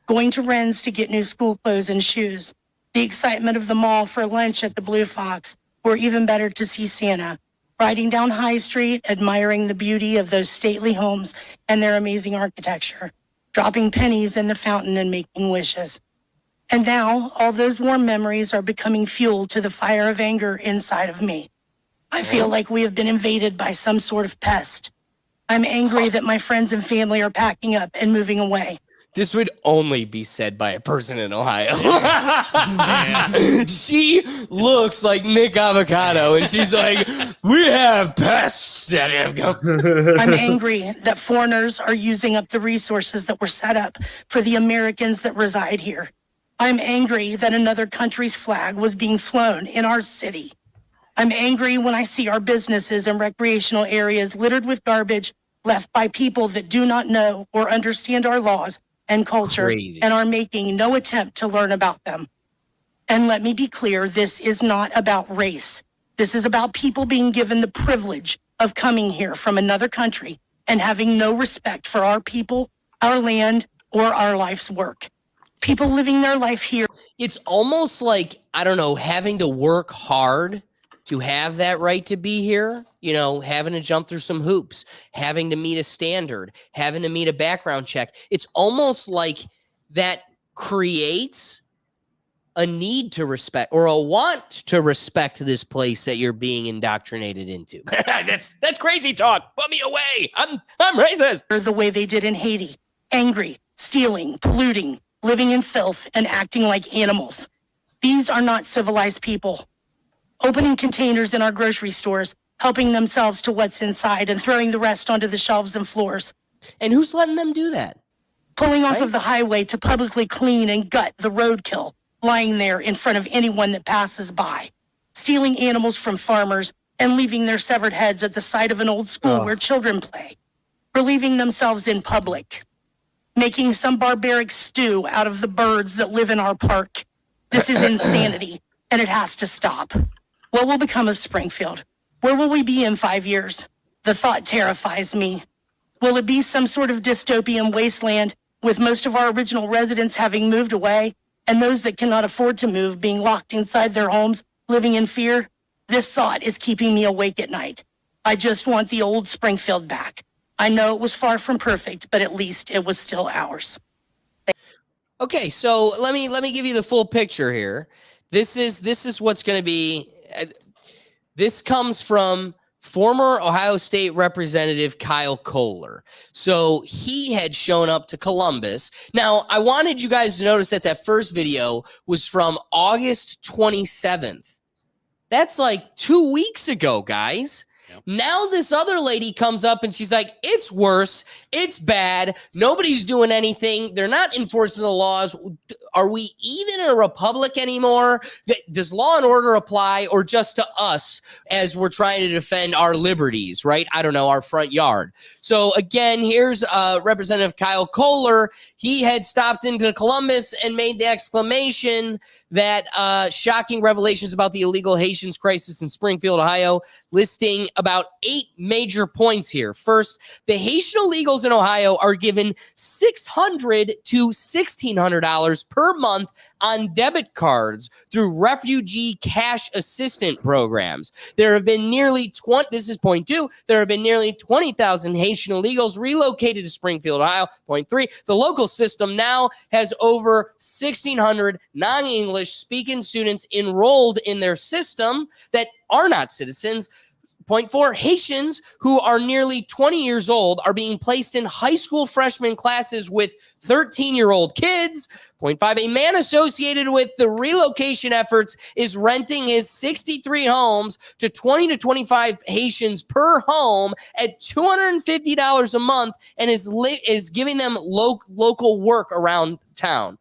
going to Wren's to get new school clothes and shoes, the excitement of the mall for lunch at the Blue Fox, or even better, to see Santa, riding down High Street, admiring the beauty of those stately homes and their amazing architecture, dropping pennies in the fountain and making wishes. And now all those warm memories are becoming fuel to the fire of anger inside of me. I feel like we have been invaded by some sort of pest. I'm angry that my friends and family are packing up and moving away. This would only be said by a person in Ohio. She looks like Nick Avocado, and she's like, we have pests that have come. I'm angry that foreigners are using up the resources that were set up for the Americans that reside here. I'm angry that another country's flag was being flown in our city. I'm angry when I see our businesses and recreational areas littered with garbage left by people that do not know or understand our laws and culture. Crazy. And are making no attempt to learn about them. And let me be clear, this is not about race. This is about people being given the privilege of coming here from another country and having no respect for our people, our land, or our life's work. People living their life here. It's almost like, I don't know, having to work hard to have that right to be here, you know, having to jump through some hoops, having to meet a standard, having to meet a background check. It's almost like that creates a need to respect or a want to respect this place that you're being indoctrinated into. That's crazy talk. Put me away. I'm racist. The way they did in Haiti, angry, stealing, polluting, living in filth, and acting like animals. These are not civilized people. Opening containers in our grocery stores, helping themselves to what's inside and throwing the rest onto the shelves and floors. And who's letting them do that? Pulling off of the highway to publicly clean and gut the roadkill lying there in front of anyone that passes by. Stealing animals from farmers and leaving their severed heads at the side of an old school where children play. Relieving themselves in public. Making some barbaric stew out of the birds that live in our park. This is insanity, and it has to stop. What will become of Springfield? Where will we be in 5 years? The thought terrifies me. Will it be some sort of dystopian wasteland with most of our original residents having moved away and those that cannot afford to move being locked inside their homes, living in fear? This thought is keeping me awake at night. I just want the old Springfield back. I know it was far from perfect, but at least it was still ours. Okay, so let me give you the full picture here. This is what's going to be. This comes from former Ohio State Representative Kyle Kohler. So he had shown up to Columbus. Now, I wanted you guys to notice that first video was from August 27th. That's like 2 weeks ago, guys. Now this other lady comes up and she's like, it's worse. It's bad. Nobody's doing anything. They're not enforcing the laws. Are we even a republic anymore? Does law and order apply, or just to us as we're trying to defend our liberties, right? I don't know, our front yard. So again, here's Representative Kyle Kohler. He had stopped into Columbus and made the exclamation that shocking revelations about the illegal Haitians crisis in Springfield, Ohio, listing about 8 major points here. First, the Haitian illegals in Ohio are given $600 to $1,600 per month on debit cards through refugee cash assistant programs. There have been nearly this is point 2. There have been nearly 20,000 Haitian illegals relocated to Springfield, Ohio. Point 3, the local system now has over 1,600 non-English speaking students enrolled in their system that are not citizens. Point 4, Haitians who are nearly 20 years old are being placed in high school freshman classes with 13-year-old kids. Point 5, a man associated with the relocation efforts is renting his 63 homes to 20 to 25 Haitians per home at $250 a month and is giving them local work around town.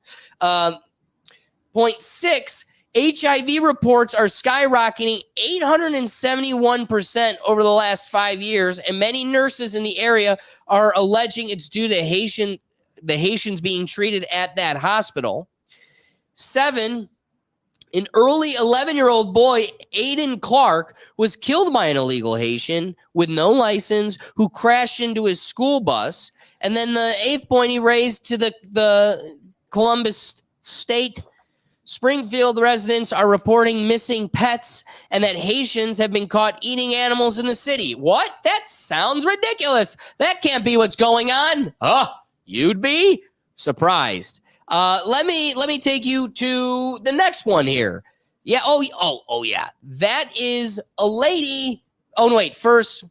Point 6, HIV reports are skyrocketing 871% over the last 5 years, and many nurses in the area are alleging it's due to the Haitians being treated at that hospital. 7, an early 11-year-old boy, Aiden Clark, was killed by an illegal Haitian with no license who crashed into his school bus. And then the 8th point he raised to the Columbus State Springfield residents are reporting missing pets and that Haitians have been caught eating animals in the city. What? That sounds ridiculous. That can't be what's going on. You'd be surprised. Let me take you to the next one here. Yeah. Oh yeah. That is a lady. Oh no, wait. First,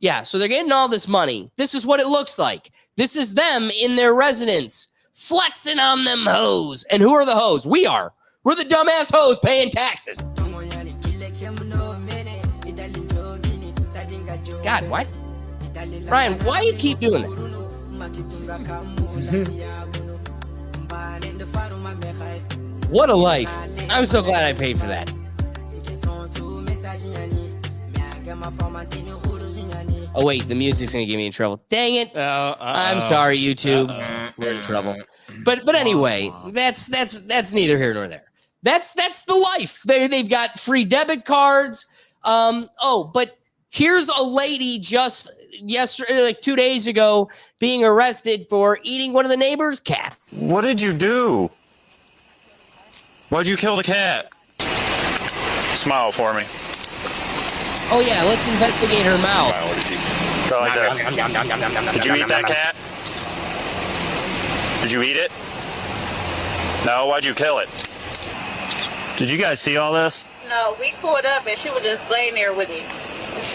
yeah. So they're getting all this money. This is what it looks like. This is them in their residence, flexing on them hoes. And who are the hoes? We are. We're the dumbass hoes paying taxes. God, what? Brian, why do you keep doing that? What a life. I'm so glad I paid for that. Oh, wait, the music's going to get me in trouble. Dang it. I'm sorry, YouTube. We're in trouble. But anyway, that's neither here nor there. That's the life. They've got free debit cards. But here's a lady just yesterday, like 2 days ago, being arrested for eating one of the neighbor's cats. What did you do? Why'd you kill the cat? Smile for me. Oh yeah, let's investigate her mouth. Go like this. Did you eat that cat? Did you eat it? No, why'd you kill it? Did you guys see all this? No, we pulled up and she was just laying there with it.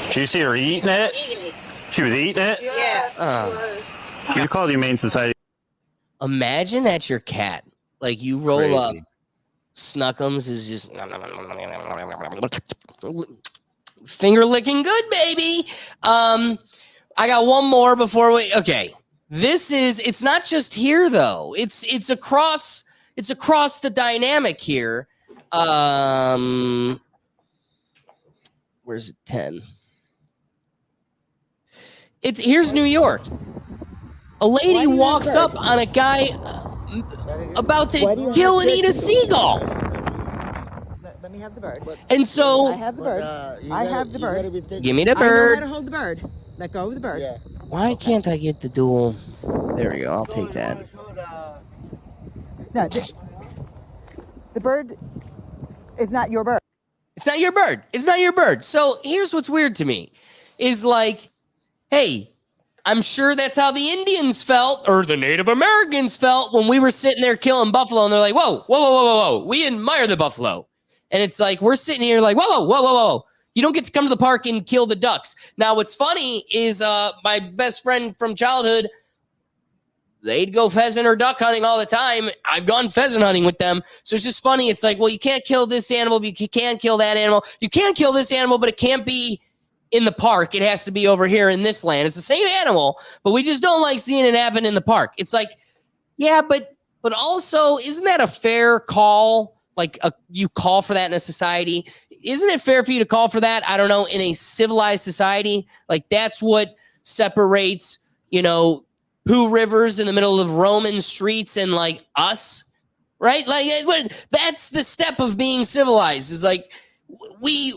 Did you see her eating it? Eating it. She was eating it? Yeah. You call the Humane Society. Imagine that's your cat. Like you roll up, Snuckums is just finger licking good, baby. I got one more before we. Okay, it's not just here though. It's across the dynamic here. Where's it? 10. Here's New York. A lady walks up on a guy about to kill and eat a seagull. Let me have the bird. And so I have the bird. I have the bird. Give me the I know bird. how to hold the bird. Let go of the bird. Yeah. Why can't I get the dual? There we go. I'll take that. No, the bird is not your bird. It's not your bird. It's not your bird. So here's what's weird to me is like, hey, I'm sure that's how the Indians felt or the Native Americans felt when we were sitting there killing buffalo. And they're like, whoa, whoa, whoa, whoa, whoa, whoa. We admire the buffalo. And it's like, we're sitting here like, whoa, whoa, whoa, whoa, whoa. You don't get to come to the park and kill the ducks. Now, what's funny is my best friend from childhood, they'd go pheasant or duck hunting all the time. I've gone pheasant hunting with them. So it's just funny. It's like, well, you can't kill this animal, but you can kill that animal. You can't kill this animal, but it can't be in the park. It has to be over here in this land. It's the same animal, but we just don't like seeing it happen in the park. It's like, yeah, but also, isn't that a fair call? Like you call for that in a society. Isn't it fair for you to call for that? I don't know, in a civilized society, like that's what separates, Pooh Rivers in the middle of Roman streets and like us, right? Like that's the step of being civilized. Is like we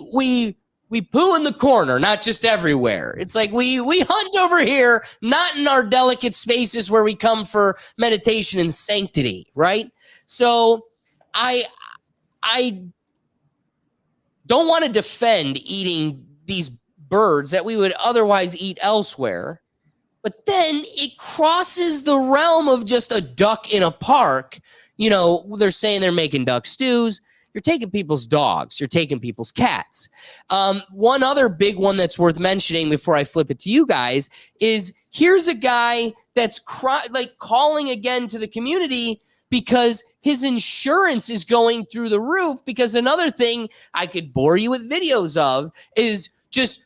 poo in the corner, not just everywhere. It's like we hunt over here, not in our delicate spaces where we come for meditation and sanctity, right? So I don't want to defend eating these birds that we would otherwise eat elsewhere, but then it crosses the realm of just a duck in a park. They're saying they're making duck stews. You're taking people's dogs. You're taking people's cats. One other big one that's worth mentioning before I flip it to you guys is here's a guy that's calling again to the community because his insurance is going through the roof. Because another thing I could bore you with videos of is just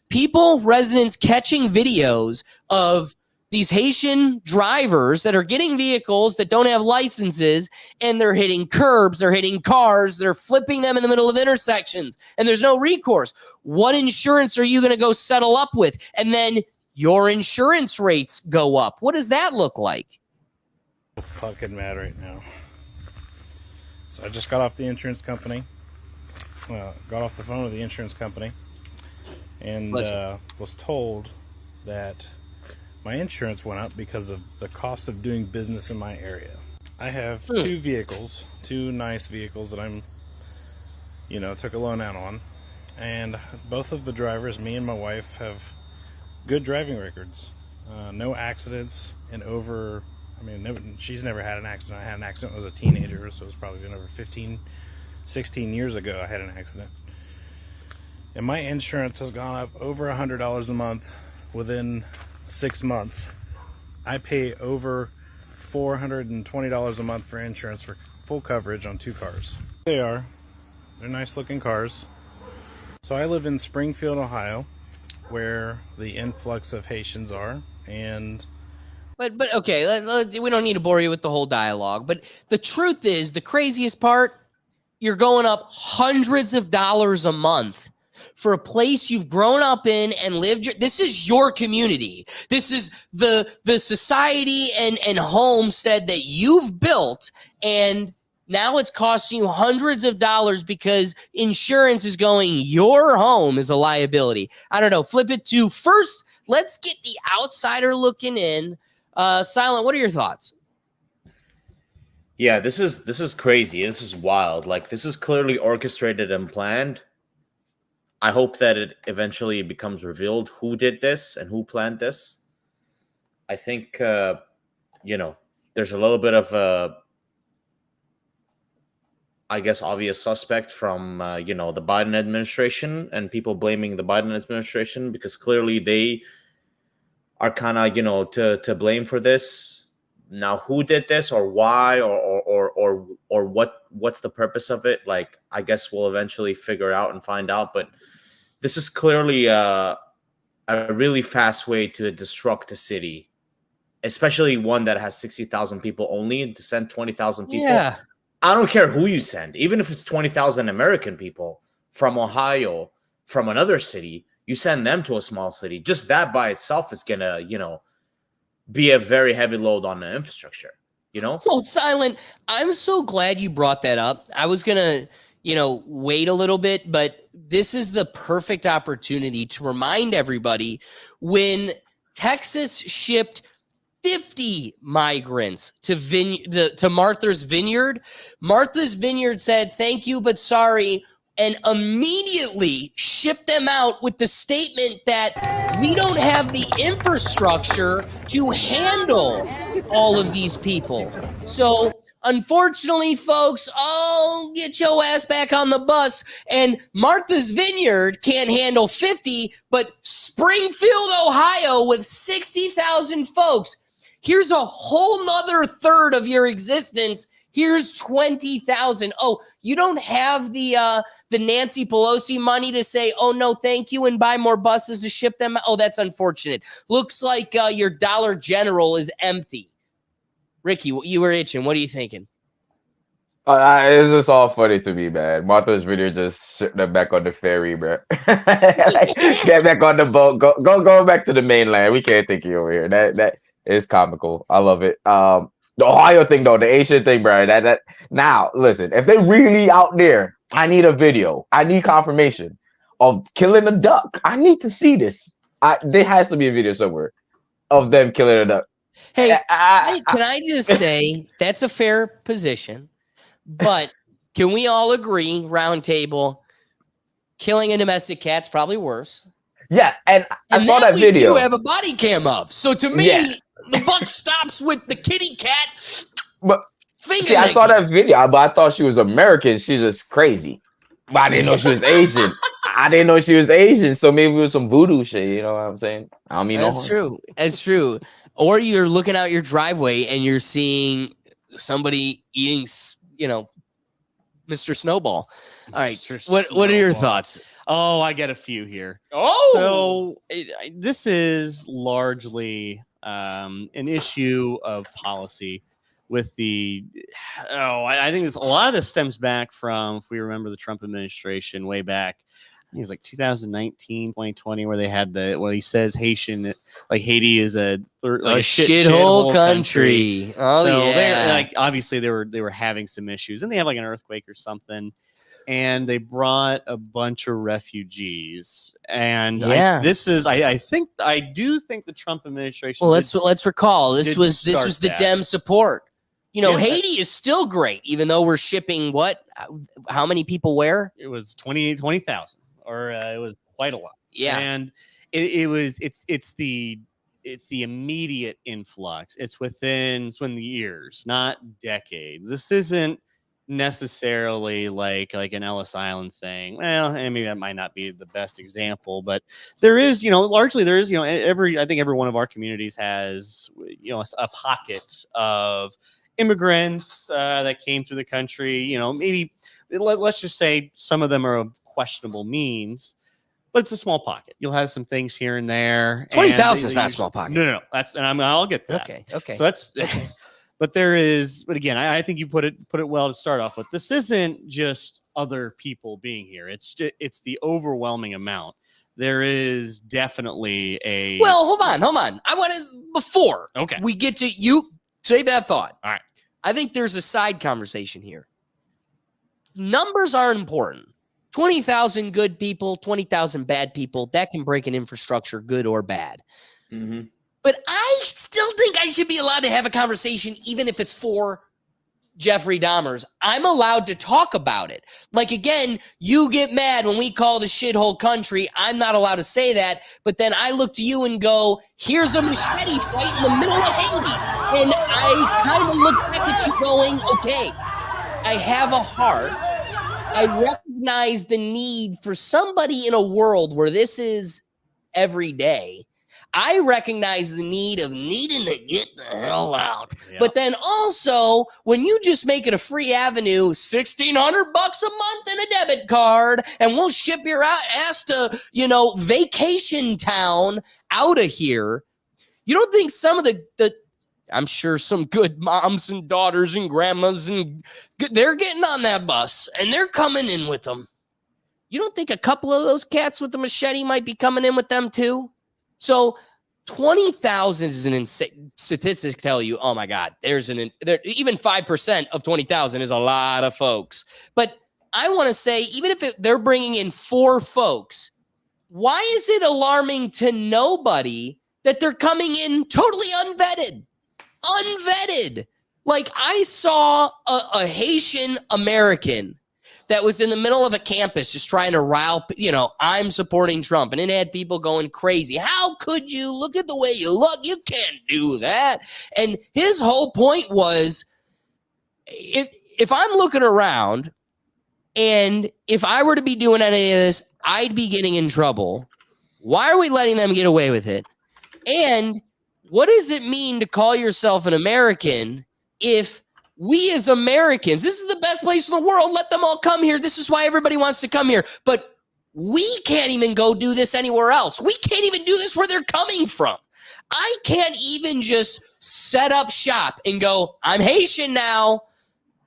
residents catching videos of these Haitian drivers that are getting vehicles that don't have licenses, and they're hitting curbs, they're hitting cars, they're flipping them in the middle of intersections, and there's no recourse. What insurance are you going to go settle up with? And then your insurance rates go up. What does that look like? Fucking mad right now. So I just got off the insurance company. Got off the phone with the insurance company, and was told that my insurance went up because of the cost of doing business in my area. I have two vehicles, two nice vehicles that I'm, took a loan out on. And both of the drivers, me and my wife, have good driving records. No accidents she's never had an accident. I had an accident when I was a teenager, so it's probably been over 16 years ago I had an accident. And my insurance has gone up over $100 a month within 6 months. I pay over $420 a month for insurance for full coverage on 2 cars. They're nice looking cars. So I live in Springfield, Ohio, where the influx of Haitians are. And but okay, we don't need to bore you with the whole dialogue, but the truth is, the craziest part, you're going up hundreds of dollars a month for a place you've grown up in and lived. This is your community. This is the society and homestead that you've built, and now it's costing you hundreds of dollars because insurance is going, your home is a liability. I don't know. Flip it to first. Let's get the outsider looking in. Silent, what are your thoughts? Yeah, this is crazy. This is wild. Like, this is clearly orchestrated and planned. I hope that it eventually becomes revealed who did this and who planned this. I think, there's a little bit of a, I guess, obvious suspect from, the Biden administration and people blaming the Biden administration because clearly they are kind of, to blame for this. Now, who did this or why or what's the purpose of it? Like, I guess we'll eventually figure out and find out. But this is clearly a really fast way to destruct a city, especially one that has 60,000 people only. To send 20,000 people. Yeah. I don't care who you send, even if it's 20,000 American people from Ohio, from another city. You send them to a small city. Just that by itself is gonna, be a very heavy load on the infrastructure. Well, Silent, I'm so glad you brought that up. I was gonna, wait a little bit, but this is the perfect opportunity to remind everybody when Texas shipped 50 migrants to Martha's Vineyard. Martha's Vineyard said, thank you, but sorry, and immediately shipped them out with the statement that we don't have the infrastructure to handle all of these people. So unfortunately, folks, get your ass back on the bus. And Martha's Vineyard can't handle 50, but Springfield, Ohio, with 60,000 folks, here's a whole nother third of your existence. Here's 20,000. Oh, You don't have the Nancy Pelosi money to say, oh, no, thank you, and buy more buses to ship them. Oh, that's unfortunate. Looks like your Dollar General is empty. Ricky, you were itching. What are you thinking? It's just all funny to me, man. Martha's video just ship them back on the ferry, bro. Like, get back on the boat. Go back to the mainland. We can't take you over here. That is comical. I love it. The Ohio thing though, the Asian thing, bro. That now listen, if they're really out there, I need a video. I need confirmation of killing a duck. I need to see this. There has to be a video somewhere of them killing a duck. Hey, can I just say that's a fair position, but can we all agree, round table, killing a domestic cat's probably worse? Yeah, and I saw that we video. do have a body cam of. So to me, the buck stops with the kitty cat. But finger. see, I saw that video, but I thought she was American. She's just crazy. But I didn't know she was Asian. I didn't know she was Asian. So maybe it was some voodoo shit. You know what I'm saying? I don't mean that's true. That's true. Or you're looking out your driveway and you're seeing somebody eating, Mr. Snowball. All right. What are your thoughts? Oh, I get a few here. Oh, so this is largely an issue of policy with I think a lot of this stems back from, if we remember the Trump administration way back, I think it was like 2019, 2020, where they had he says Haiti is a shithole country. Oh, so yeah. Obviously they were having some issues, and they had like an earthquake or something, and they brought a bunch of refugees. And I do think the Trump administration. Well, let's recall this was the Dem support. Haiti is still great, even though we're shipping how many people where? It was 20,000, or it was quite a lot. Yeah. And it's the immediate influx. It's within years, not decades. This isn't necessarily like an Ellis Island thing. Well, and maybe that might not be the best example, but there is, largely there is, I think every one of our communities has, a pocket of immigrants that came through the country. Maybe let's just say some of them are of questionable means, but it's a small pocket. You'll have some things here and there. 20,000 is not a small pocket. No. I'll get to that. Okay. So that's okay. But again, I think you put it well to start off with. This isn't just other people being here. It's the overwhelming amount. There is definitely Well, hold on. I want to before we get to you. Save that thought. All right. I think there's a side conversation here. Numbers are important. 20,000 good people, 20,000 bad people, that can break an infrastructure, good or bad. Mm-hmm. But I still think I should be allowed to have a conversation, even if it's for Jeffrey Dahmer's. I'm allowed to talk about it. Like, again, you get mad when we call it a shithole country. I'm not allowed to say that. But then I look to you and go, here's a machete fight in the middle of Haiti. And I kind of look back at you going, okay, I have a heart. I recognize the need for somebody in a world where this is every day. I recognize the need of needing to get the hell out. Yeah. But then also, when you just make it a free avenue, $1,600 a month and a debit card, and we'll ship your ass to, vacation town out of here. You don't think some of the I'm sure some good moms and daughters and grandmas they're getting on that bus and they're coming in with them. You don't think a couple of those cats with the machete might be coming in with them too? So 20,000 is an insane. Statistics tell you, oh my God, even 5% of 20,000 is a lot of folks. But I want to say, even if they're bringing in 4 folks, why is it alarming to nobody that they're coming in totally unvetted? Like, I saw a Haitian American that was in the middle of a campus just trying to rile, I'm supporting Trump. And it had people going crazy. How could you? Look at the way you look. You can't do that. And his whole point was, if I'm looking around and if I were to be doing any of this, I'd be getting in trouble. Why are we letting them get away with it? And what does it mean to call yourself an American if we as Americans, this is the best best place in the world. Let them all come here. This is why everybody wants to come here. But we can't even go do this anywhere else. We can't even do this where they're coming from. I can't even just set up shop and go, I'm Haitian now.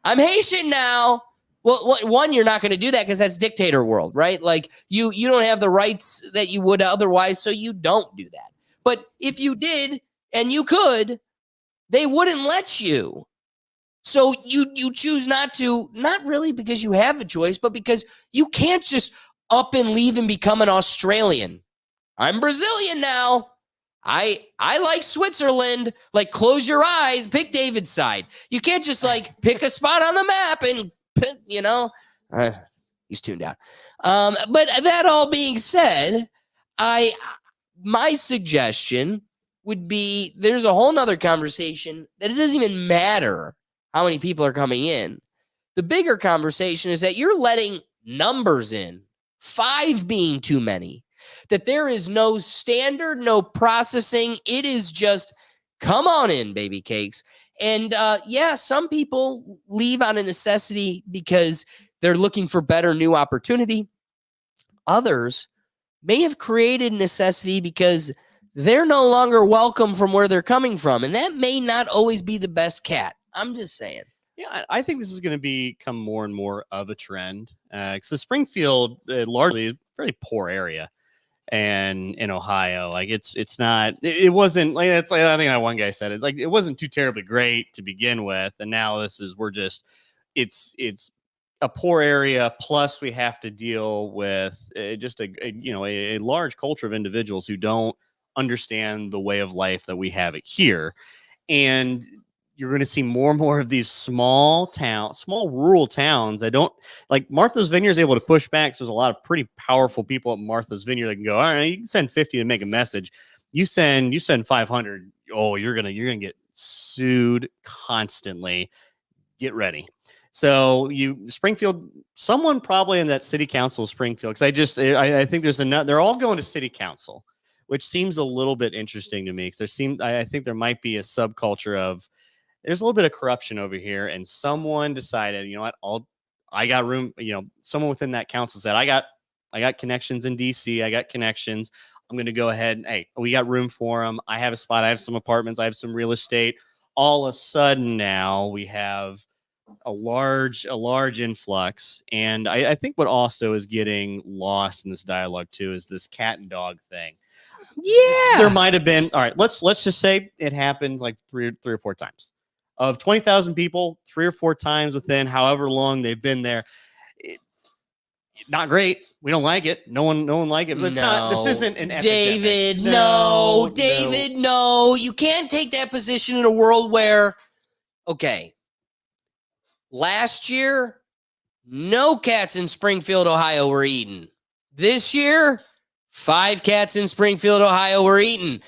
I'm Haitian now. Well, one, you're not going to do that because that's dictator world, right? Like you don't have the rights that you would otherwise, so you don't do that. But if you did and you could, they wouldn't let you. So you choose not to, not really because you have a choice, but because you can't just up and leave and become an Australian. I'm Brazilian now. I like Switzerland. Like, close your eyes, pick David's side. You can't just like pick a spot on the map and he's tuned out. But that all being said, my suggestion would be there's a whole nother conversation that it doesn't even matter how many people are coming in. The bigger conversation is that you're letting numbers in, 5 being too many, that there is no standard, no processing. It is just come on in, baby cakes. And some people leave out of necessity because they're looking for better new opportunity. Others may have created necessity because they're no longer welcome from where they're coming from. And that may not always be the best cat. I'm just saying. Yeah, I think this is going to become more and more of a trend. Because Springfield, largely, is a very poor area. And in Ohio, like it's not, it wasn't like, it's like, I think that one guy said it, like, it wasn't too terribly great to begin with. And now it's a poor area. Plus we have to deal with just a large culture of individuals who don't understand the way of life that we have it here. And you're going to see more and more of these small rural towns. I don't like Martha's Vineyard is able to push back. So there's a lot of pretty powerful people at Martha's Vineyard that can go, all right, you can send 50 to make a message. You send 500. Oh, you're going to get sued constantly. Get ready. So Springfield, someone probably in that city council of Springfield, because I think they're all going to city council, which seems a little bit interesting to me. Because I think there might be a subculture of, there's a little bit of corruption over here, and someone decided, you know what, I got room. Someone within that council said, I got connections in DC. I got connections. I'm going to go ahead and, hey, we got room for them. I have a spot. I have some apartments. I have some real estate. All of a sudden now we have a large influx. And I think what also is getting lost in this dialogue too is this cat and dog thing. Yeah, there might have been. All right, let's just say it happened like three or four times. Of 20,000 people, 3 or 4 times within however long they've been there. Not great. We don't like it. No one like it. But it's not. This isn't an David. epidemic. No, David. No, you can't take that position in a world where, okay, last year, no cats in Springfield, Ohio were eaten. This year, 5 cats in Springfield, Ohio were eaten.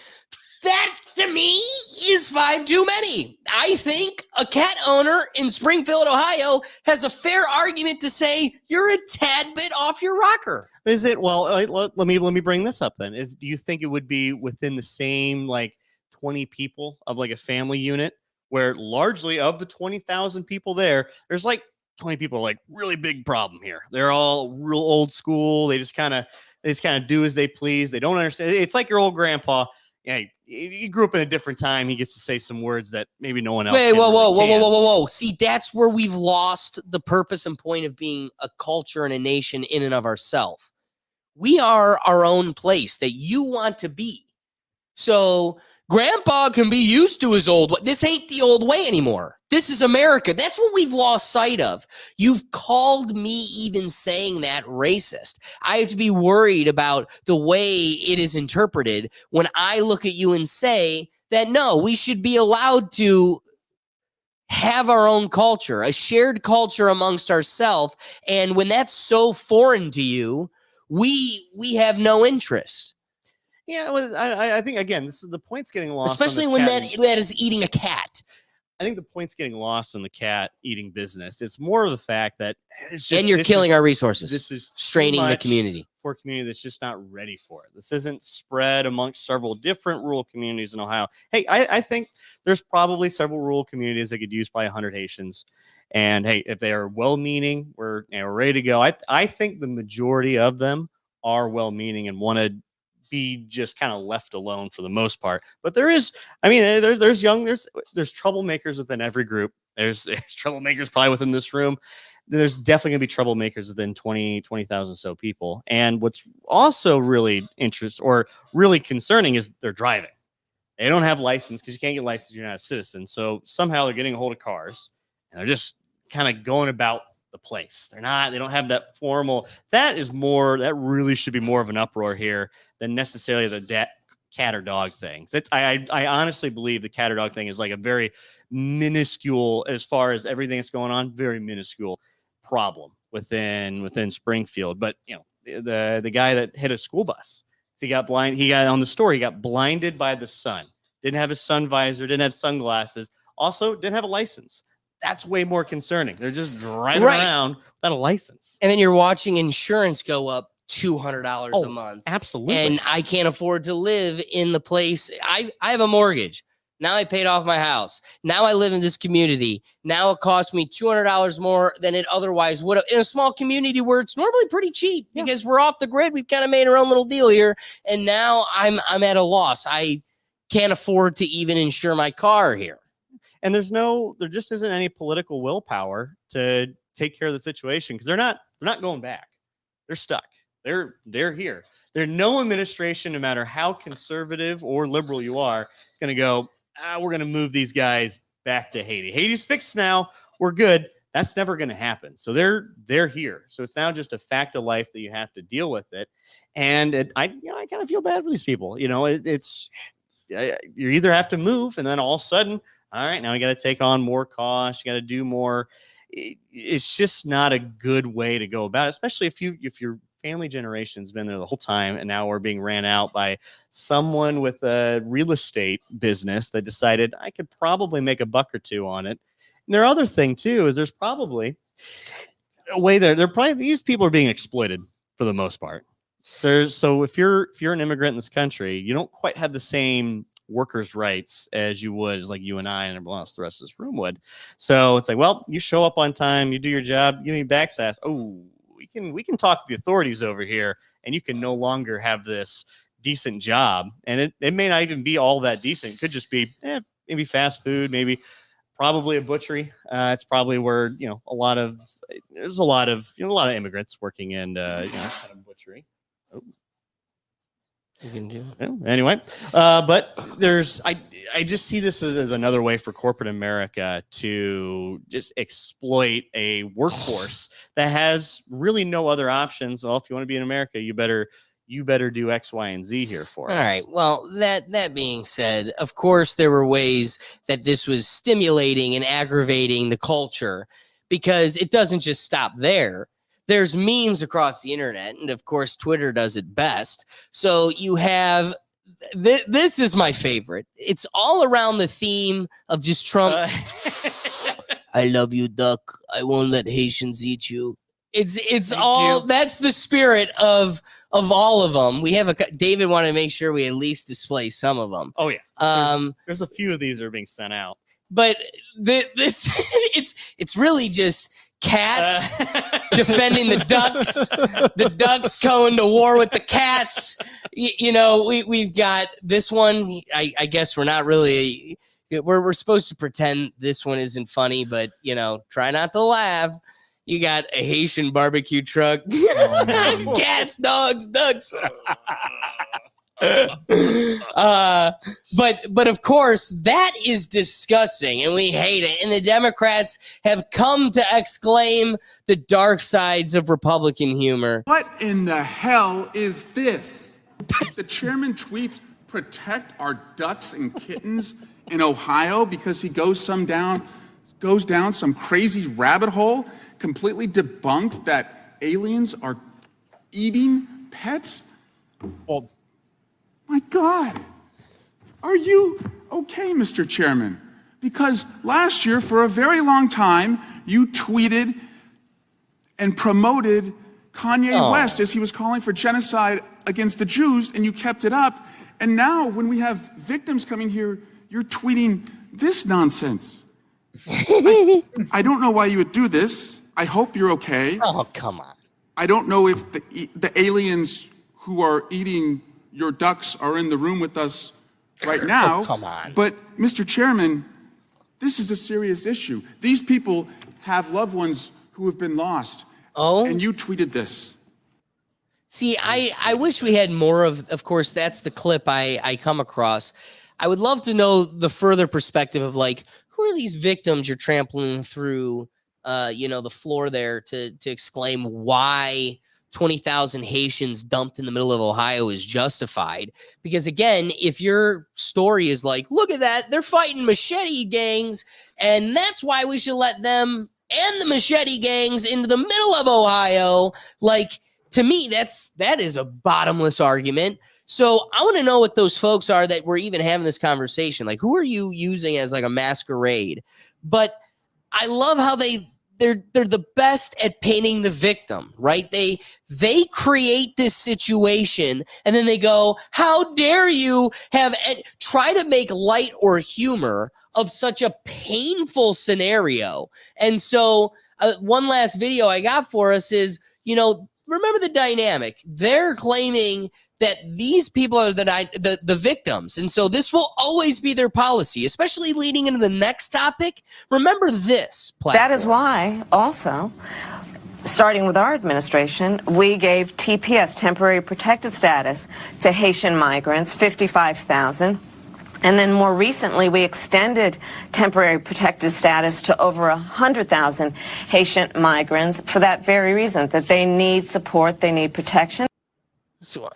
That, to me, is 5 too many. I think a cat owner in Springfield, Ohio has a fair argument to say you're a tad bit off your rocker. Is it? Well, let me bring this up then. Do you think it would be within the same like 20 people of like a family unit where largely of the 20,000 people there's like 20 people like really big problem here. They're all real old school. They just kind of do as they please. They don't understand. It's like your old grandpa. Yeah, he grew up in a different time. He gets to say some words that maybe no one else. Wait, whoa. See, that's where we've lost the purpose and point of being a culture and a nation in and of ourselves. We are our own place that you want to be. So grandpa can be used to his old way. This ain't the old way anymore. This is America. That's what we've lost sight of. You've called me even saying that racist. I have to be worried about the way it is interpreted when I look at you and say that, no, we should be allowed to have our own culture, a shared culture amongst ourselves. And when that's so foreign to you, we have no interest. Yeah, well, I think, again, the point's getting lost. Especially when that is eating a cat. I think the point's getting lost in the cat eating business. It's more of the fact that it's just, and you're killing our resources. This is straining the community for a community that's just not ready for it. This isn't spread amongst several different rural communities in Ohio. Hey, I think there's probably several rural communities that could use by 100 Haitians. And hey, if they are well-meaning, we're ready to go. I think the majority of them are well-meaning and want to be just kind of left alone for the most part. But there's troublemakers within every group. There's troublemakers probably within this room. There's definitely gonna be troublemakers within 20,000 so people. And what's also really really concerning is they're driving. They don't have license because you can't get licensed if you're not a citizen. So somehow they're getting a hold of cars and they're just kind of going about the place. They don't have that formal. That really should be more of an uproar here than necessarily the cat or dog things. I honestly believe the cat or dog thing is like a very minuscule, as far as everything that's going on, very minuscule problem within Springfield. But the guy that hit a school bus, he got blind. He got on the story. He got blinded by the sun. Didn't have his sun visor. Didn't have sunglasses. Also didn't have a license. That's way more concerning. They're just driving around without a license. And then you're watching insurance go up $200 a month. Absolutely. And I can't afford to live in the place. I have a mortgage. Now I paid off my house. Now I live in this community. Now it costs me $200 more than it otherwise would have in a small community where it's normally pretty cheap because we're off the grid. We've kind of made our own little deal here. And now I'm at a loss. I can't afford to even insure my car here. And there just isn't any political willpower to take care of the situation because they're not going back. They're stuck. They're here. There's no administration, no matter how conservative or liberal you are, it's going to go, we're going to move these guys back to Haiti. Haiti's fixed now. We're good. That's never going to happen. So they're here. So it's now just a fact of life that you have to deal with it. And I kind of feel bad for these people. It's you either have to move and then all of a sudden, all right, now we got to take on more costs. You got to do more. It's just not a good way to go about it, especially if your family generation's been there the whole time and now we're being ran out by someone with a real estate business that decided I could probably make a buck or two on it. And their other thing too is there's probably a way these people are being exploited for the most part. So if you're an immigrant in this country, you don't quite have the same workers' rights as you would, as like you and I and everyone else, the rest of this room would. So it's like, well, you show up on time, you do your job, give me backsass. Oh, we can talk to the authorities over here, and you can no longer have this decent job. And it may not even be all that decent. It could just be maybe fast food, probably a butchery. It's probably where there's a lot of immigrants working in kind of butchery. Oh. You can do anyway, but I just see this as another way for corporate America to just exploit a workforce that has really no other options. Well, if you want to be in America, you better do X, Y, and Z here for us. All right. Well, that being said, of course, there were ways that this was stimulating and aggravating the culture because it doesn't just stop there. There's memes across the internet, and of course, Twitter does it best. So you have this is my favorite. It's all around the theme of just Trump. I love you, duck. I won't let Haitians eat you. It's all that's the spirit of all of them. We have David wanted to make sure we at least display some of them. Oh yeah. There's a few of these that are being sent out, but this it's really just cats defending the ducks going to war with the cats. We've got this one. I guess we're not really we're supposed to pretend this one isn't funny, but try not to laugh. You got a Haitian barbecue truck. Cats, dogs, ducks. But of course that is disgusting and we hate it, and the Democrats have come to exclaim the dark sides of Republican humor. What in the hell is this? The chairman tweets, protect our ducks and kittens in Ohio because he goes down some crazy rabbit hole, completely debunked that aliens are eating pets. My God, are you okay, Mr. Chairman? Because last year, for a very long time, you tweeted and promoted Kanye West as he was calling for genocide against the Jews, and you kept it up. And now, when we have victims coming here, you're tweeting this nonsense. I don't know why you would do this. I hope you're okay. Oh, come on. I don't know if the aliens who are eating your ducks are in the room with us right now. Oh, come on. But, Mr. Chairman, this is a serious issue. These people have loved ones who have been lost. Oh. And you tweeted this. See, I wish we had more of course, that's the clip I come across. I would love to know the further perspective of like, who are these victims you're trampling through, the floor there to exclaim why 20,000 Haitians dumped in the middle of Ohio is justified. Because again, if your story is like, look at that, they're fighting machete gangs, and that's why we should let them and the machete gangs into the middle of Ohio, like, to me, that is a bottomless argument. So I want to know what those folks are that we're even having this conversation. Like, who are you using as like a masquerade? But I love how they're the best at painting the victim, right? They create this situation and then they go, how dare you try to make light or humor of such a painful scenario. And so one last video I got for us is, remember the dynamic. They're claiming that these people are the victims. And so this will always be their policy, especially leading into the next topic. Remember this platform. That is why also, starting with our administration, we gave TPS, temporary protected status, to Haitian migrants, 55,000. And then more recently, we extended temporary protected status to over 100,000 Haitian migrants for that very reason, that they need support, they need protection. So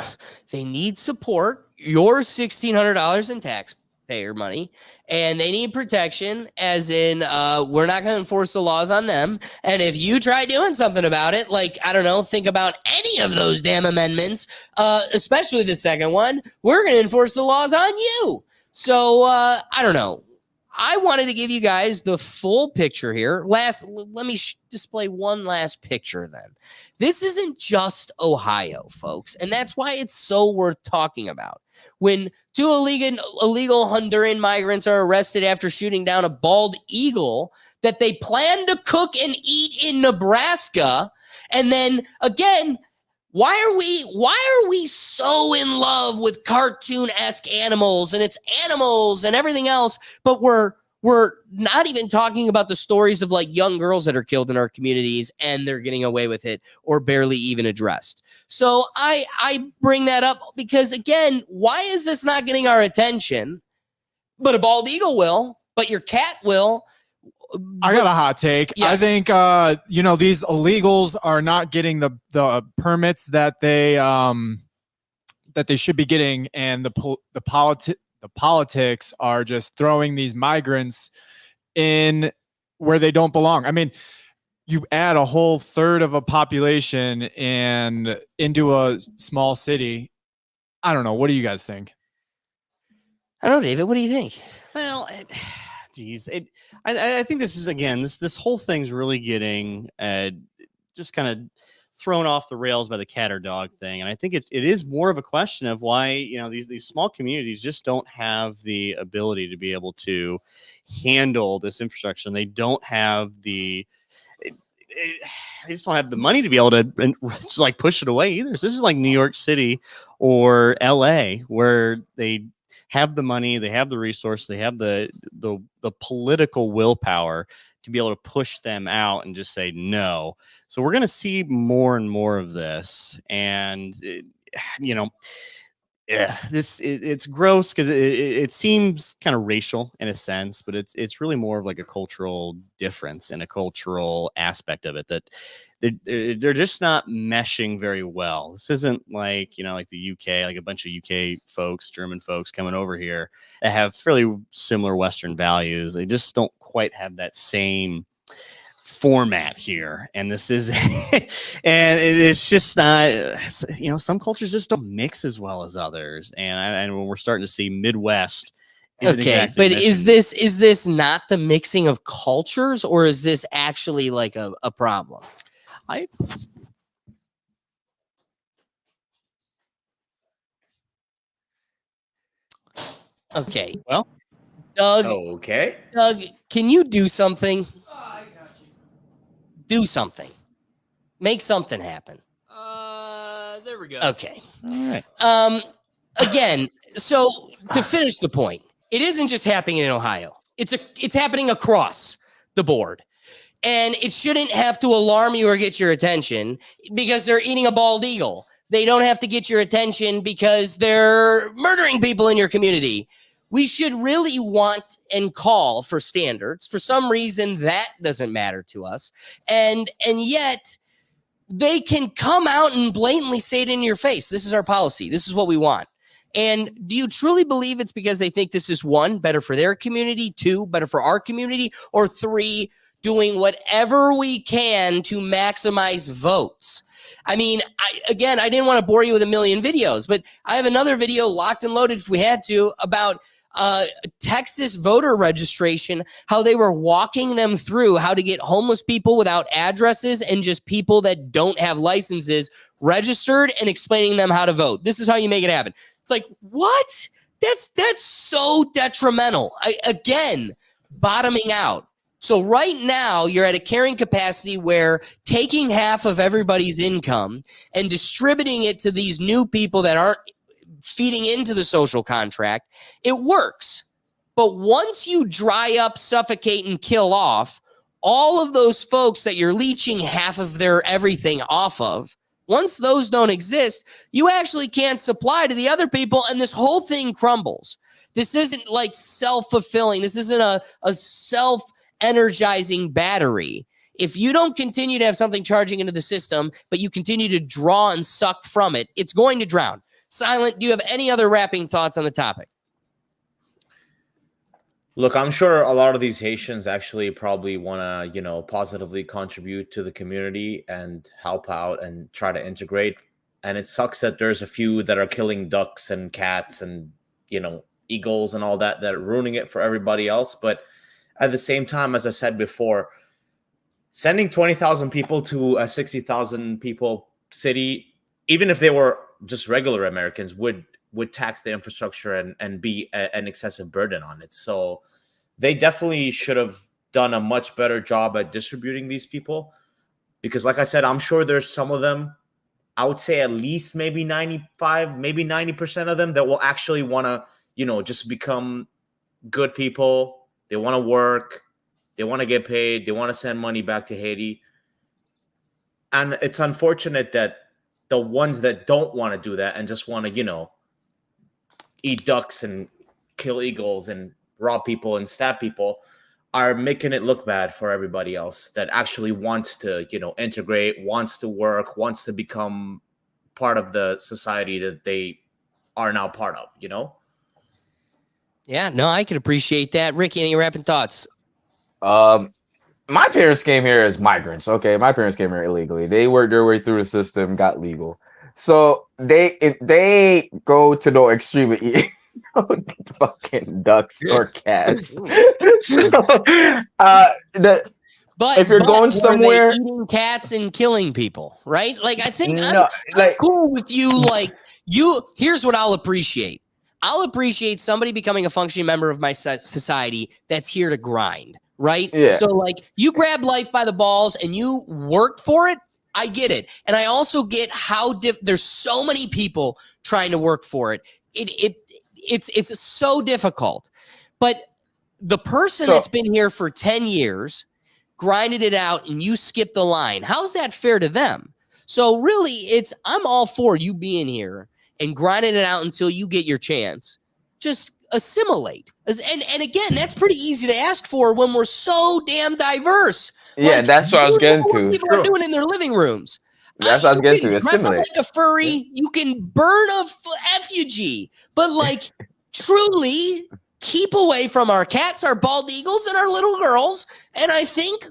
they need support, your $1,600 in taxpayer money, and they need protection, as in we're not going to enforce the laws on them. And if you try doing something about it, like, I don't know, think about any of those damn amendments, especially the second one, we're going to enforce the laws on you. So I don't know. I wanted to give you guys the full picture here. Let me display one last picture then. This isn't just Ohio, folks, and that's why it's so worth talking about. When two illegal Honduran migrants are arrested after shooting down a bald eagle that they plan to cook and eat in Nebraska, and then again, why are we so in love with cartoon-esque animals, and it's animals and everything else, but we're not even talking about the stories of like young girls that are killed in our communities and they're getting away with it or barely even addressed. So I bring that up because, again, why is this not getting our attention? But a bald eagle will, but your cat will. I got a hot take. Yes. I think these illegals are not getting the permits that they should be getting, and the politics are just throwing these migrants in where they don't belong. I mean, you add a whole third of a population and into a small city. I don't know. What do you guys think? I don't know, David. What do you think? Well, I think this is, again, this whole thing's really getting just kind of thrown off the rails by the cat or dog thing. And I think it is more of a question of why, these small communities just don't have the ability to be able to handle this infrastructure. And they don't have they just don't have the money to be able to just like push it away either. So this is like New York City or LA, where they have the money, they have the resource, they have the political willpower to be able to push them out and just say no. So we're going to see more and more of this, and it's gross because it seems kind of racial in a sense, but it's really more of like a cultural difference and a cultural aspect of it that they're just not meshing very well. This isn't like, like the UK, like a bunch of UK folks, German folks coming over here that have fairly similar Western values. They just don't quite have that same format here. And this is, and it's just not, some cultures just don't mix as well as others. And when we're starting to see Midwest isn't Okay, exactly but is this not the mixing of cultures, or is this actually like a problem? Okay. Well, Doug. Okay. Doug, can you do something? Do something. Make something happen. There we go. Okay. All right. Again, so to finish the point, it isn't just happening in Ohio. It's happening across the board. And it shouldn't have to alarm you or get your attention because they're eating a bald eagle. They don't have to get your attention because they're murdering people in your community. We should really want and call for standards. For some reason, that doesn't matter to us. And yet they can come out and blatantly say it in your face. This is our policy. This is what we want. And do you truly believe it's because they think this is, one, better for their community, two, better for our community, or three, doing whatever we can to maximize votes? I mean, I didn't want to bore you with a million videos, but I have another video locked and loaded if we had to about Texas voter registration, how they were walking them through how to get homeless people without addresses and just people that don't have licenses registered and explaining them how to vote. This is how you make it happen. It's like, what? That's so detrimental. Again, bottoming out. So right now you're at a carrying capacity where taking half of everybody's income and distributing it to these new people that aren't feeding into the social contract, it works. But once you dry up, suffocate, and kill off all of those folks that you're leeching half of their everything off of, once those don't exist, you actually can't supply to the other people, and this whole thing crumbles. This isn't like self-fulfilling. This isn't a self-energizing battery. If you don't continue to have something charging into the system, but you continue to draw and suck from it, it's going to drown. Silent, do you have any other wrapping thoughts on the topic? Look, I'm sure a lot of these Haitians actually probably want to, positively contribute to the community and help out and try to integrate. And it sucks that there's a few that are killing ducks and cats and, eagles and all that are ruining it for everybody else. But at the same time, as I said before, sending 20,000 people to a 60,000 people city, even if they were just regular Americans, would tax the infrastructure and be an excessive burden on it. So they definitely should have done a much better job at distributing these people, because like I said, I'm sure there's some of them, I would say at least maybe 95, maybe 90% of them that will actually want to, just become good people. They want to work. They want to get paid. They want to send money back to Haiti. And it's unfortunate that the ones that don't want to do that and just want to, eat ducks and kill eagles and rob people and stab people are making it look bad for everybody else that actually wants to, integrate, wants to work, wants to become part of the society that they are now part of, Yeah, no, I could appreciate that. Ricky, any wrapping thoughts? My parents came here as migrants. Okay, my parents came here illegally. They worked their way through the system, got legal. So they go to no extreme of eating fucking ducks or cats. But if you're going were they somewhere, eating cats and killing people, right? Like, I think No, I'm cool with you. Like, here's what I'll appreciate. I'll appreciate somebody becoming a functioning member of my society that's here to grind, right? Yeah. So, like, you grab life by the balls and you worked for it. I get it. And I also get how there's so many people trying to work for it. It's so difficult. But the person that's been here for 10 years, grinded it out, and you skip the line, how's that fair to them? So really, I'm all for you being here and grinding it out until you get your chance. Just assimilate. And again, that's pretty easy to ask for when we're so damn diverse. Yeah, Like, that's what I was getting what to. people are doing in their living rooms. That's what I was getting to. Dress up Assimilate. like a furry. You can burn a effigy, but like truly keep away from our cats, our bald eagles, and our little girls. And I think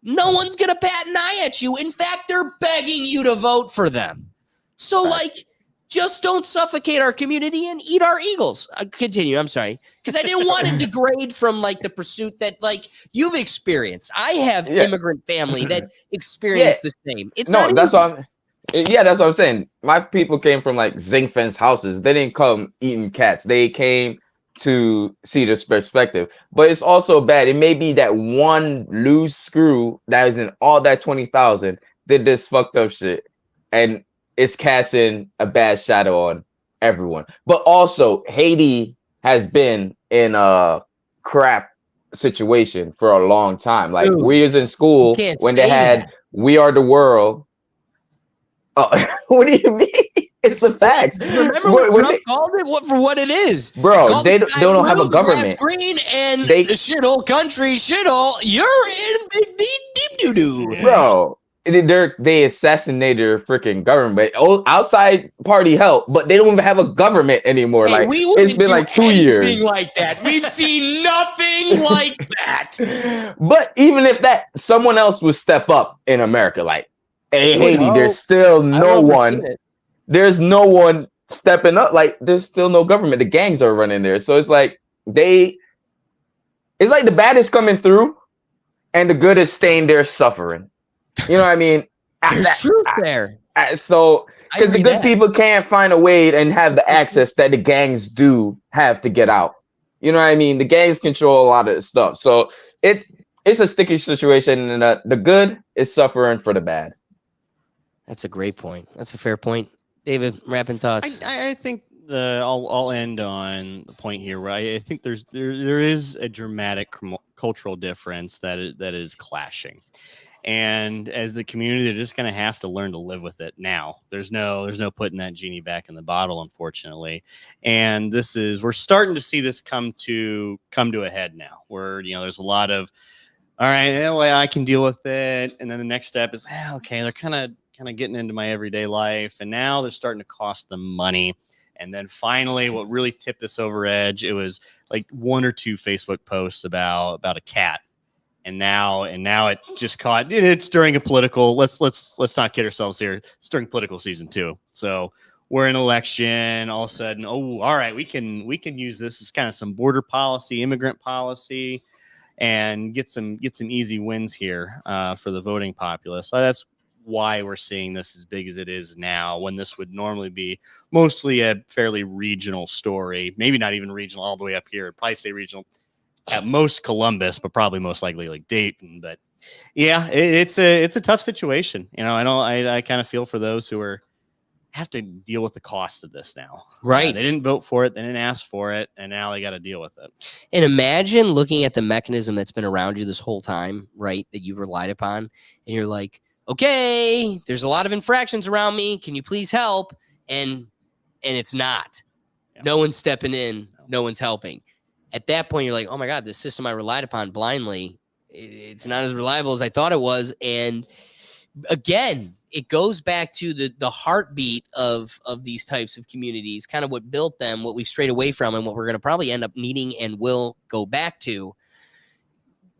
no one's gonna bat an eye at you. In fact, they're begging you to vote for them. So like, just don't suffocate our community and eat our eagles. Continue. I'm sorry. Because I didn't want to degrade from like the pursuit that like you've experienced. I have immigrant family that experienced the same. It's No, not that's easy. what I'm. Yeah, that's what I'm saying. My people came from like zinc fence houses. They didn't come eating cats. They came to see this perspective. But it's also bad. It may be that one loose screw that is in all that 20,000 did this fucked up shit, and it's casting a bad shadow on everyone. But also, Haiti has been in a crap situation for a long time. Like Dude, we was in school can't when they say had that. "We Are the World." Oh, what do you mean? It's the facts. Remember what Trump called it? What for what it is? Bro, Called they the don't sky have blue, a the grass government. green, and They- the shithole country shithole. You're in big deep doo doo. Bro, they assassinated their freaking government. Oh, outside party help, but they don't even have a government anymore. Hey, Like we it's wouldn't been do like 2 anything years. like that. We've seen nothing like that. But even if that someone else would step up in America, like, hey, You would Haiti, hope. there's still I no don't foresee one. it. There's no one stepping up. Like, there's still no government. The gangs are running there. So it's like it's like the bad is coming through and the good is staying there suffering. You know what I mean? There's truth there. So because the agree good that. people can't find a way and have the access that the gangs do have to get out. You know what I mean? The gangs control a lot of the stuff. So it's a sticky situation, and the good is suffering for the bad. That's a great point. That's a fair point. David, wrapping thoughts. I think I'll end on the point here where I think there is a dramatic cultural difference that is clashing, and as a community, they're just going to have to learn to live with it now. There's no putting that genie back in the bottle, unfortunately, and we're starting to see this come to a head now, where there's a lot of, all right, well, I can deal with it, and then the next step is, okay, they're kind of getting into my everyday life, and now they're starting to cost them money. And then finally, what really tipped this over edge, it was like 1 or 2 Facebook posts about a cat, and now it just caught. It's during a political. Let's not kid ourselves here. It's during political season too. So we're in election. All of a sudden, oh, all right, we can use this as kind of some border policy, immigrant policy, and get some easy wins here for the voting populace. So that's why we're seeing this as big as it is now, when this would normally be mostly a fairly regional story, maybe not even regional all the way up here. I'd probably say regional at most Columbus, but probably most likely like Dayton. But yeah, it's a tough situation. I kind of feel for those who have to deal with the cost of this now. Right. They didn't vote for it. They didn't ask for it. And now they got to deal with it. And imagine looking at the mechanism that's been around you this whole time, right, that you've relied upon, and you're like, okay, there's a lot of infractions around me. Can you please help? And it's not. Yeah. No one's stepping in. No one's helping. At that point, you're like, oh my God, this system I relied upon blindly, it's not as reliable as I thought it was. And again, it goes back to the heartbeat of these types of communities, kind of what built them, what we've strayed away from, and what we're going to probably end up needing and will go back to.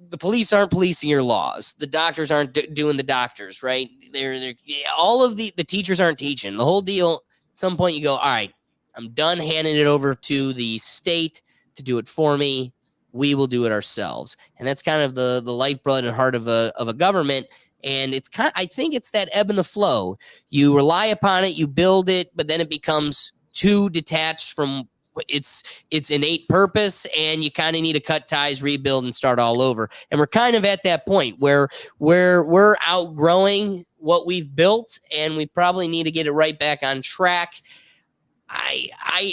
The police aren't policing your laws. The doctors aren't doing the doctors, right? They're all of the teachers aren't teaching. The whole deal, at some point you go, all right, I'm done handing it over to the state to do it for me. We will do it ourselves. And that's kind of the lifeblood and heart of a government. And it's I think it's that ebb and the flow. You rely upon it, you build it, but then it becomes too detached from its innate purpose, and you kind of need to cut ties, rebuild, and start all over. And we're kind of at that point where we're outgrowing what we've built, and we probably need to get it right back on track.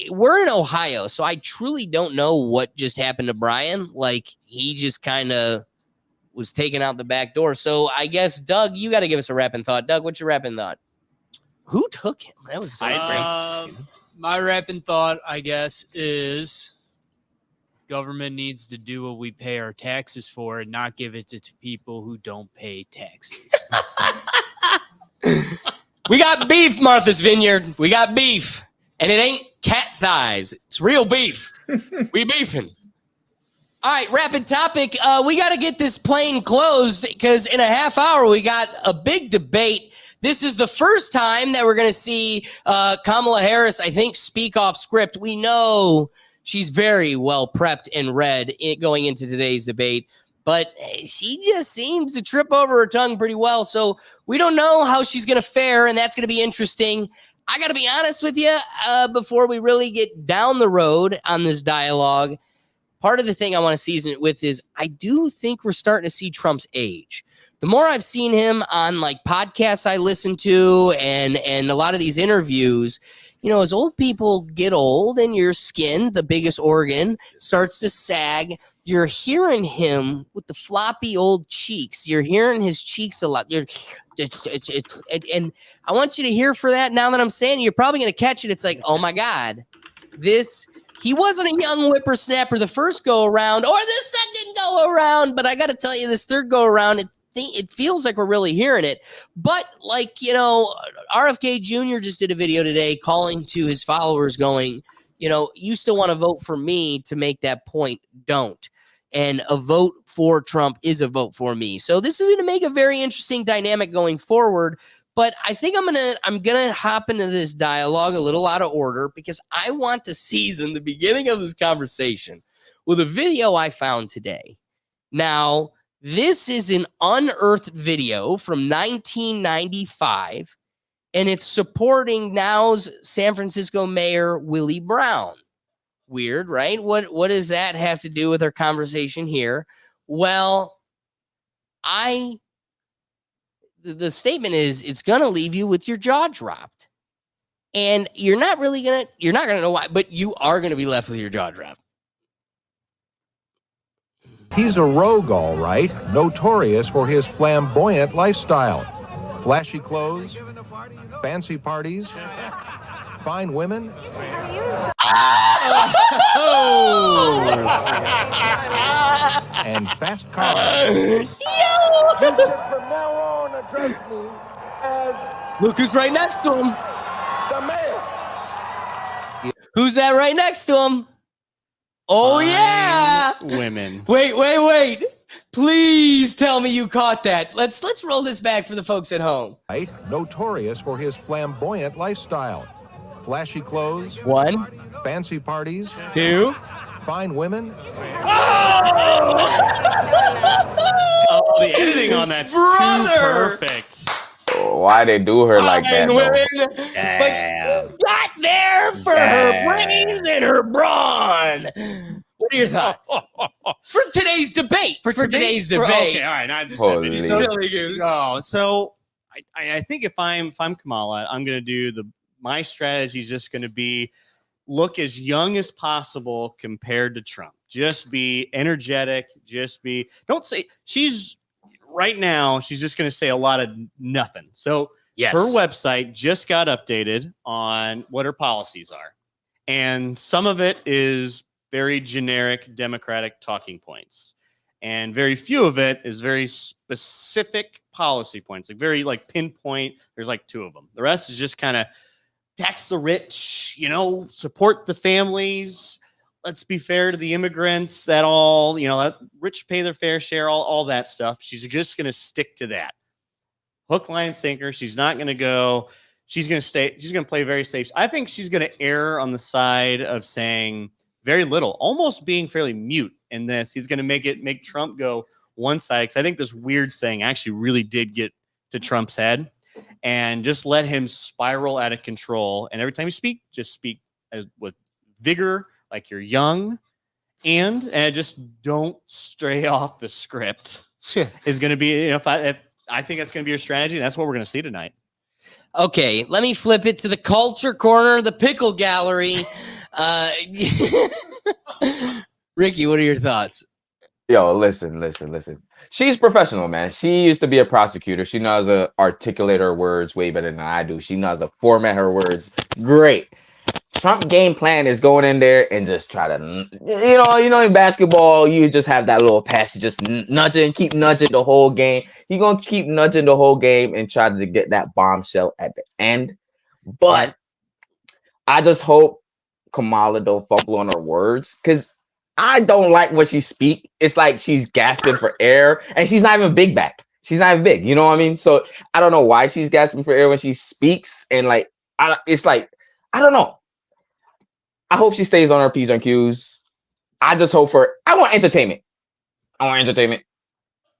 We're in Ohio, so I truly don't know what just happened to Brian. Like, he just kind of was taken out the back door. So I guess, Doug, you got to give us a wrapping thought. Doug, what's your wrapping thought? Who took him? That was so great. My wrapping thought, I guess, is government needs to do what we pay our taxes for and not give it to people who don't pay taxes. We got beef, Martha's Vineyard. We got beef. And it ain't cat thighs. It's real beef. We beefing. All right, rapid topic. We got to get this plane closed because in a half hour, we got a big debate. This is the first time that we're going to see Kamala Harris, I think, speak off script. We know she's very well prepped and read going into today's debate, but she just seems to trip over her tongue pretty well. So we don't know how she's going to fare, and that's going to be interesting. I got to be honest with you, before we really get down the road on this dialogue, part of the thing I want to season it with is I do think we're starting to see Trump's age. The more I've seen him on like podcasts I listen to and a lot of these interviews, you know, as old people get old and your skin, the biggest organ, starts to sag, you're hearing him with the floppy old cheeks. You're hearing his cheeks a lot. And I want you to hear for that. Now that I'm saying it, you're probably going to catch it. It's like, oh my God, he wasn't a young whippersnapper the first go around or the second go around, but I got to tell you, this third go around, it feels like we're really hearing it. But like, you know, RFK Jr. just did a video today calling to his followers going, you know, you still want to vote for me to make that point. Don't. And a vote for Trump is a vote for me. So this is going to make a very interesting dynamic going forward. But I think I'm gonna hop into this dialogue a little out of order because I want to season the beginning of this conversation with a video I found today. Now, this is an unearthed video from 1995, and it's supporting now's San Francisco Mayor Willie Brown. Weird, right? What does that have to do with our conversation here? Well, the statement is it's gonna leave you with your jaw dropped. And you're not gonna know why, but you are gonna be left with your jaw dropped. He's a rogue, all right, notorious for his flamboyant lifestyle. Flashy clothes, fancy parties, fine women. And fast cars. From now on, address me as Look who's right next to him. the mayor. Who's that right next to him? Oh, yeah. Women. Wait. Please tell me you caught that. Let's roll this back for the folks at home. Right, notorious for his flamboyant lifestyle. Flashy clothes. 1. Fancy parties. 2. Fine women. Oh, the editing on that's too perfect. Why they do her like that? Women, Damn. but she got there for her brains and her brawn. What are your thoughts for today's debate? For today's debate. Okay, all right. I just Holy. Silly goose. Oh, so I think if I'm Kamala, I'm gonna do my strategy is just gonna be look as young as possible compared to Trump. Just be energetic. Don't say she's just going to say a lot of nothing. So yes, her website just got updated on what her policies are. And some of it is very generic Democratic talking points. And very few of it is very specific policy points, like very like pinpoint. There's like 2 of them. The rest is just kind of tax the rich, you know, support the families. Let's be fair to the immigrants. That all, you know, let rich pay their fair share, all that stuff. She's just going to stick to that. Hook, line, sinker. She's not going to go. She's going to play very safe. I think she's going to err on the side of saying very little, almost being fairly mute in this. He's going to make Trump go one side. Because I think this weird thing actually really did get to Trump's head. And just let him spiral out of control. And every time you speak, just speak with vigor, like you're young, and just don't stray off the script. Is going to be, you know, if I think that's going to be your strategy. That's what we're going to see tonight. Okay, let me flip it to the culture corner, the pickle gallery. Ricky, what are your thoughts? Yo, listen. She's professional, man. She used to be a prosecutor. She knows how to articulate her words way better than I do. She knows how to format her words. Great. Trump game plan is going in there and just try to, you know, in basketball, you just have that little pass, you just keep nudging the whole game. You're going to keep nudging the whole game and try to get that bombshell at the end. But I just hope Kamala don't fumble on her words, because I don't like when she speak. It's like she's gasping for air, and she's not even big back. She's not big. You know what I mean? So I don't know why she's gasping for air when she speaks. And like, it's like, I don't know. I hope she stays on her P's and Q's. I just hope I want entertainment.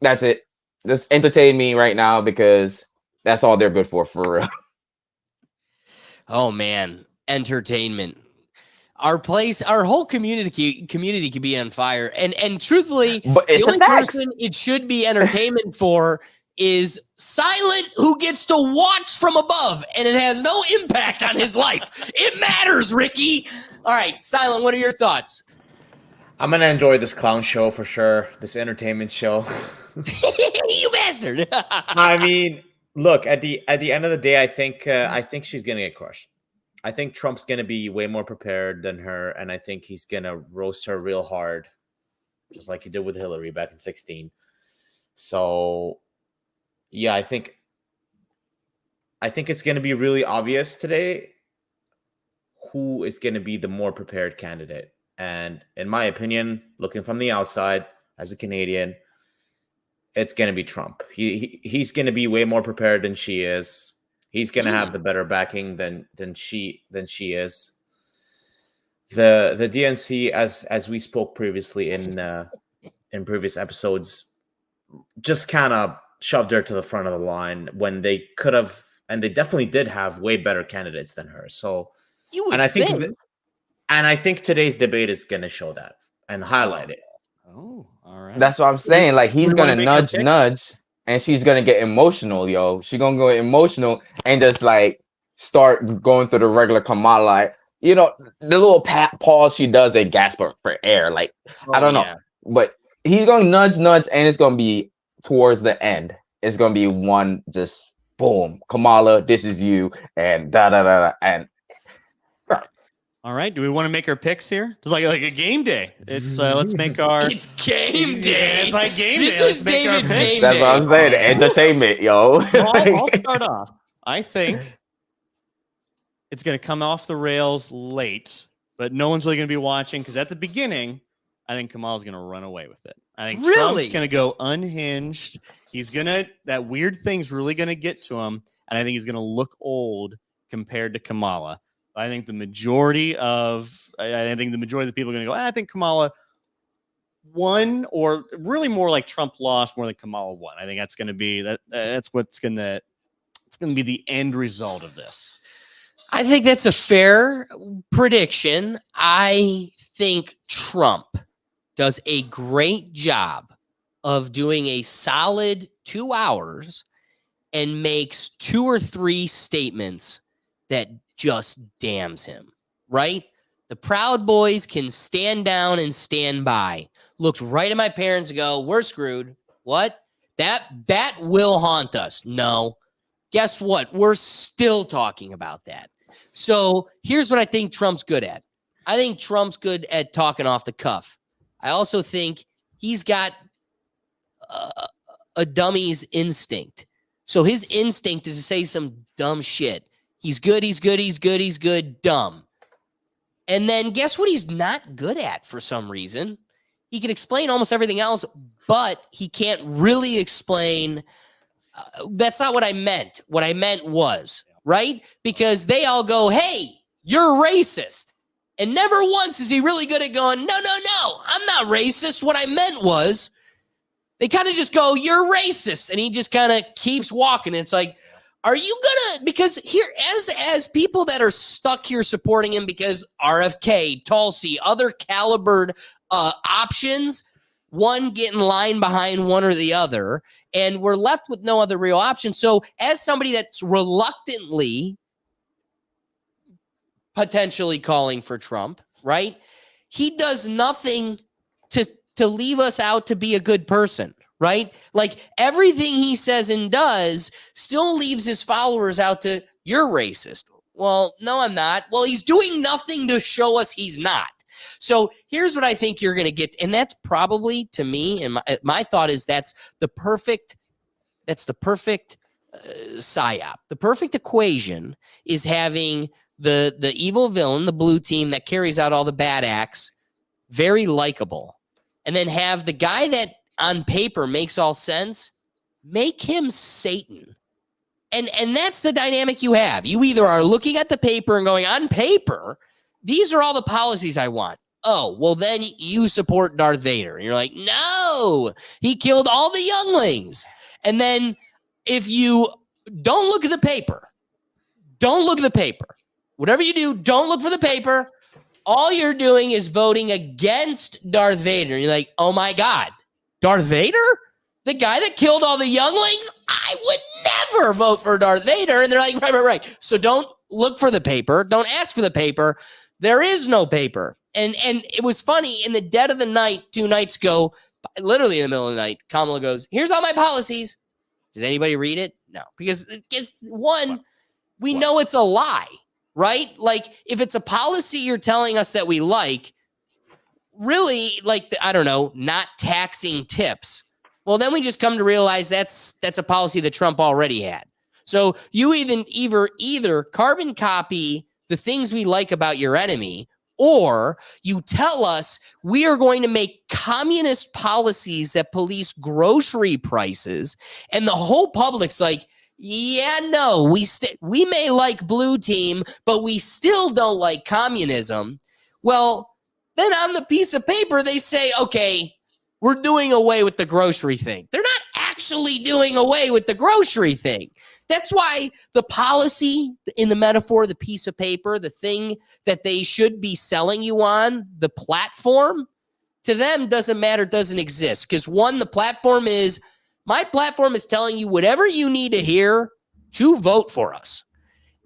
That's it. Just entertain me right now because that's all they're good for real. Oh man, entertainment. Our whole community could be on fire. And truthfully, but it's the only person it should be entertainment for is Silent, who gets to watch from above, and it has no impact on his life. It matters, Ricky. All right, Silent, what are your thoughts? I'm gonna enjoy this clown show for sure. This entertainment show. You bastard. I mean, look, at the end of the day, I think she's gonna get crushed. I think Trump's gonna be way more prepared than her, and I think he's gonna roast her real hard, just like he did with Hillary back in 2016. So, yeah, I think it's gonna be really obvious today who is gonna be the more prepared candidate. And in my opinion, looking from the outside as a Canadian, it's going to be Trump. He's going to be way more prepared than she is. He's going to have the better backing than she is. The DNC, as we spoke previously in previous episodes, just kind of shoved her to the front of the line when they could have, and they definitely did have way better candidates than her. So, and I think today's debate is going to show that and highlight it. Oh, all right. That's what I'm saying. Like, he's going to nudge, and she's going to get emotional, yo. She's going to go emotional and just, like, start going through the regular Kamala. Like, you know, the little pause she does and gasp for air. Like, I don't know. But he's going to nudge, and it's going to be towards the end. It's going to be one just, boom, Kamala, this is you, and da-da-da-da, and all right. Do we want to make our picks here? It's like a game day. It's let's make our. It's game day. Yeah, it's like game this day. Is David's game day. That's what I'm saying. Entertainment, yo. I'll start off. I think it's going to come off the rails late, but no one's really going to be watching because at the beginning, I think Kamala's going to run away with it. I think Trump's going to go unhinged. That weird thing's really going to get to him, and I think he's going to look old compared to Kamala. I think the majority of the people are going to go, I think Kamala won, or really more like Trump lost more than Kamala won. I think that's going to be that's what's going to be the end result of this. I think that's a fair prediction. I think Trump does a great job of doing a solid 2 hours and makes 2 or 3 statements that just damns him, right? The Proud Boys can stand down and stand by. Looked right at my parents and go, we're screwed. What? That will haunt us. No. Guess what? We're still talking about that. So here's what I think Trump's good at. I think Trump's good at talking off the cuff. I also think he's got a dummy's instinct. So his instinct is to say some dumb shit. He's good, dumb. And then guess what he's not good at for some reason? He can explain almost everything else, but he can't really explain. That's not what I meant. What I meant was, right? Because they all go, hey, you're racist. And never once is he really good at going, no, I'm not racist. What I meant was, they kind of just go, you're racist. And he just kind of keeps walking. It's like, are you gonna, because here, as people that are stuck here supporting him because RFK, Tulsi, other calibered options, one get in line behind one or the other, and we're left with no other real option. So as somebody that's reluctantly potentially calling for Trump, right? He does nothing to leave us out to be a good person. Right? Like everything he says and does still leaves his followers out to, you're racist. Well, no, I'm not. Well, he's doing nothing to show us he's not. So here's what I think you're going to get. And that's probably, to me, and my thought is that's the perfect psyop. The perfect equation is having the evil villain, the blue team that carries out all the bad acts, very likable. And then have the guy that on paper makes all sense, make him Satan. And that's the dynamic you have. You either are looking at the paper and going, on paper, these are all the policies I want. Oh, well, then you support Darth Vader. And you're like, no, he killed all the younglings. And then if you don't look at the paper, whatever you do, don't look for the paper. All you're doing is voting against Darth Vader. And you're like, oh my God, Darth Vader? The guy that killed all the younglings? I would never vote for Darth Vader. And they're like, right. So don't look for the paper. Don't ask for the paper. There is no paper. And it was funny, in the dead of the night, 2 nights ago, literally in the middle of the night, Kamala goes, here's all my policies. Did anybody read it? No. Because one, we know it's a lie, right? Like, if it's a policy you're telling us that we like, really, like, I don't know, not taxing tips. Well, then we just come to realize that's a policy that Trump already had. So you either carbon copy the things we like about your enemy, or you tell us we are going to make communist policies that police grocery prices, and the whole public's like, yeah, no, we may like blue team, but we still don't like communism. Well, then on the piece of paper, they say, okay, we're doing away with the grocery thing. They're not actually doing away with the grocery thing. That's why the policy, in the metaphor, the piece of paper, the thing that they should be selling you on, the platform, to them doesn't matter, doesn't exist. Because one, my platform is telling you whatever you need to hear to vote for us.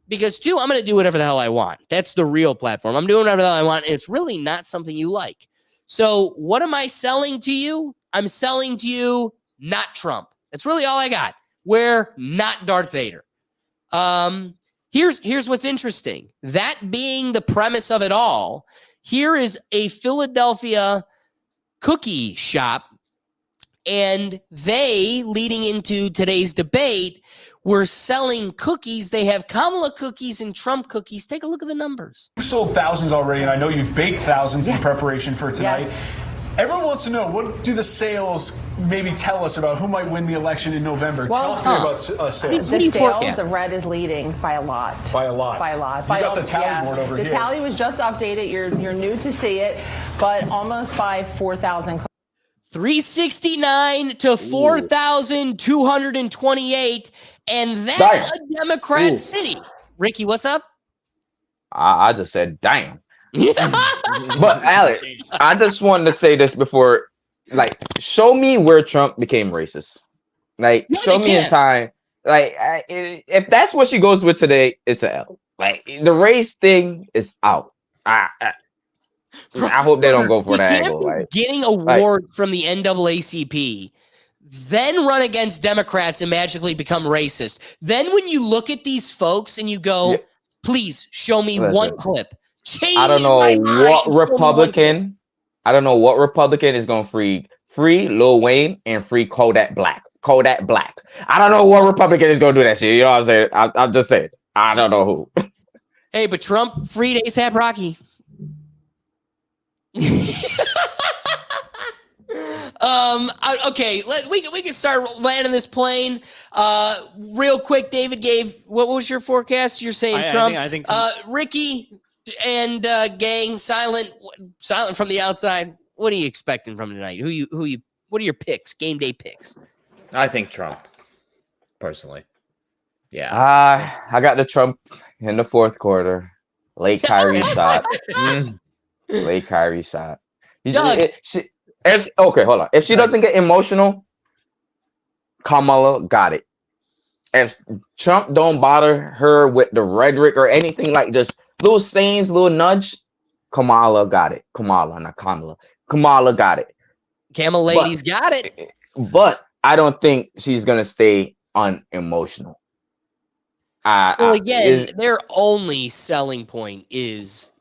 Because 2, I'm going to do whatever the hell I want. That's the real platform. I'm doing whatever the hell I want, and it's really not something you like. So what am I selling to you? I'm selling to you not Trump. That's really all I got. We're not Darth Vader. Here's what's interesting. That being the premise of it all, here is a Philadelphia cookie shop, and they, leading into today's debate, were selling cookies. They have Kamala cookies and Trump cookies. Take a look at the numbers. You've sold thousands already, and I know you've baked thousands in preparation for tonight. Yes. Everyone wants to know, what do the sales maybe tell us about who might win the election in November? Well, tell us about sales. The sales, the red is leading by a lot. By a lot. By a lot. You got the tally board over here. The tally was just updated. You're new to see it, but almost by 4,000. 369 to 4,228, and that's a Democrat city. Ricky, what's up? I just said, damn. But Alex, I just wanted to say this before, like, show me where Trump became racist. Like, show me in time. Like, if that's what she goes with today, it's a L. Like, the race thing is out. I hope they don't go for that angle. Like, getting award from the NAACP, then run against Democrats and magically become racist. Then when you look at these folks and you go, please show me one clip. I don't know what Republican. I don't know what Republican is going to free Lil Wayne and free Kodak Black. Kodak Black. I don't know what Republican is going to do that shit. You know what I'm saying? I'm just saying. I don't know who. Hey, but Trump freed ASAP Rocky. Okay, we can start landing this plane. Real quick, David gave, what was your forecast? You're saying Trump. I think Ricky and gang, silent from the outside. What are you expecting from tonight? What are your picks? Game day picks. I think Trump, personally. Yeah. I got the Trump in the 4th quarter. Late Kyrie shot. Late Kyrie shot. Okay, hold on. If she doesn't get emotional, Kamala got it. If Trump don't bother her with the rhetoric or anything, like just little sayings, little nudge, Kamala got it. Kamala got it. Camel ladies got it. But I don't think she's gonna stay unemotional. Well, again, their only selling point is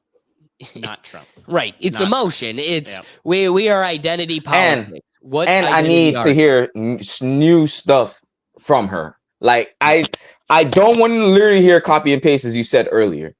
not Trump. Right. It's emotion. It's we are identity politics. And I need to hear new stuff from her. Like I don't want to literally hear copy and paste as you said earlier.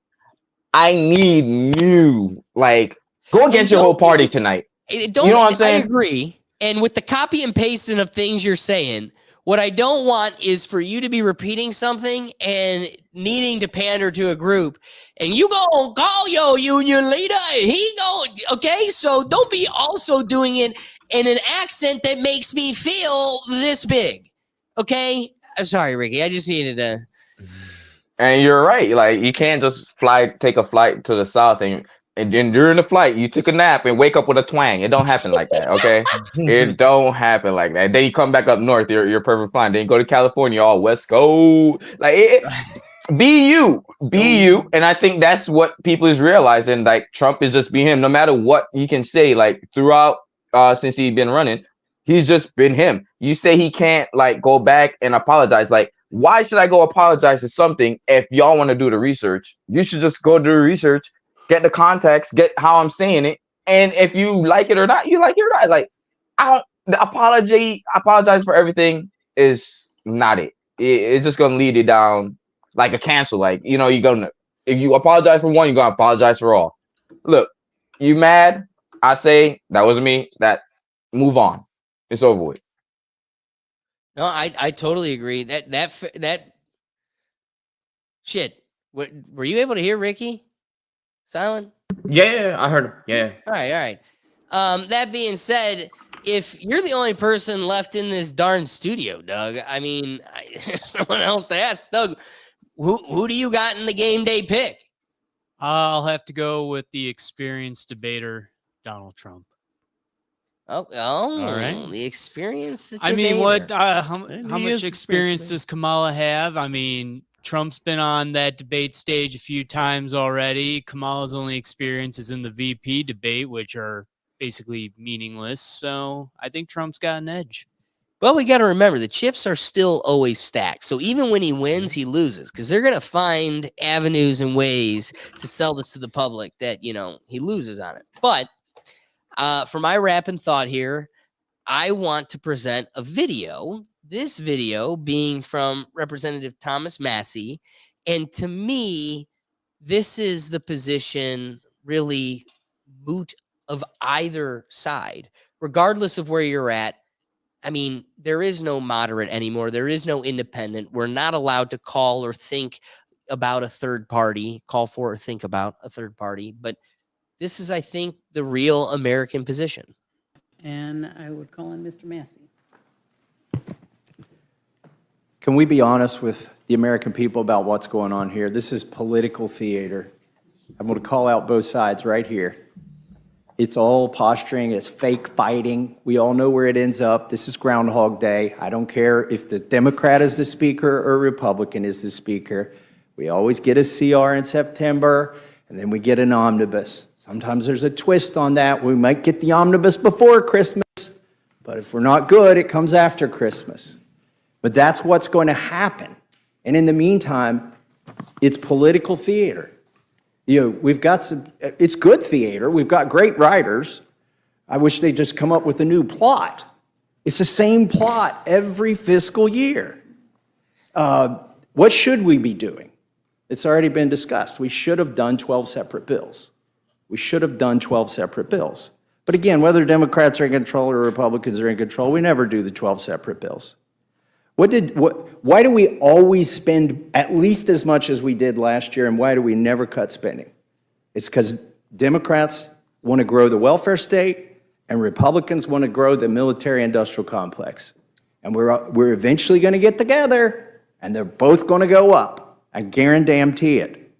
I need new, like, go against your whole party tonight. You know what I'm saying? I agree. And with the copy and pasting of things you're saying, What I don't want is for you to be repeating something and needing to pander to a group, and you go call your union leader, and he go, okay? So don't be also doing it in an accent that makes me feel this big, okay? Sorry, Ricky. I just needed to. And you're right. Like you can't just take a flight to the south and then during the flight you took a nap and wake up with a twang. It don't happen like that. Okay, it don't happen like that. Then you come back up north, you're perfect fine. Then you go to California, all West Coast. Like be you. And I think that's what people is realizing. Like Trump is just being him. No matter what he can say, like throughout since he's been running, he's just been him. You say he can't like go back and apologize. Like, why should I go apologize to something if y'all want to do the research? You should just go do the research, get the context, get how I'm saying it, and if you like it or not, you like it or not. Like, the apologize for everything is not it. It's just gonna lead you down like a cancel. Like, you know, if you apologize for one, you're gonna apologize for all. Look, you mad? I say that wasn't me. That move on. It's over with. No, I totally agree. That shit. Were you able to hear Ricky? Silent? Yeah, I heard him. Yeah. All right. That being said, if you're the only person left in this darn studio, Doug, I mean, there's no one else to ask. Doug, who do you got in the game day pick? I'll have to go with the experienced debater, Donald Trump. Oh, all right. The experienced debater. I mean, how much experience does Kamala have? I mean, Trump's been on that debate stage a few times already. Kamala's only experience is in the VP debate, which are basically meaningless. So I think Trump's got an edge. But we got to remember, the chips are still always stacked. So even when he wins, he loses because they're going to find avenues and ways to sell this to the public that, you know, he loses on it. But for my rapid thought here, I want to present a video. This video being from Representative Thomas Massey. And to me, this is the position really moot of either side, regardless of where you're at. I mean, there is no moderate anymore. There is no independent. We're not allowed to call or think about a third party, call for or think about a third party. But this is, I think, the real American position. And I would call on Mr. Massey. Can we be honest with the American people about what's going on here? This is political theater. I'm going to call out both sides right here. It's all posturing. It's fake fighting. We all know where it ends up. This is Groundhog Day. I don't care if the Democrat is the speaker or Republican is the speaker. We always get a CR in September, and then we get an omnibus. Sometimes there's a twist on that. We might get the omnibus before Christmas, but if we're not good, it comes after Christmas. But that's what's going to happen. And in the meantime, it's political theater. You know, we've got it's good theater. We've got great writers. I wish they'd just come up with a new plot. It's the same plot every fiscal year. What should we be doing? It's already been discussed. We should have done 12 separate bills. We should have done 12 separate bills. But again, whether Democrats are in control or Republicans are in control, we never do the 12 separate bills. Why do we always spend at least as much as we did last year, and why do we never cut spending? It's because Democrats want to grow the welfare state, and Republicans want to grow the military-industrial complex. And we're eventually going to get together, and they're both going to go up. I guarantee it.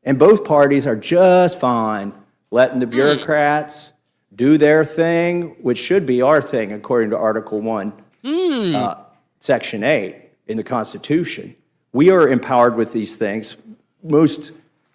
And both parties are just fine letting the bureaucrats do their thing, which should be our thing, according to Article 1. Section 8 in the Constitution. We are empowered with these things. Most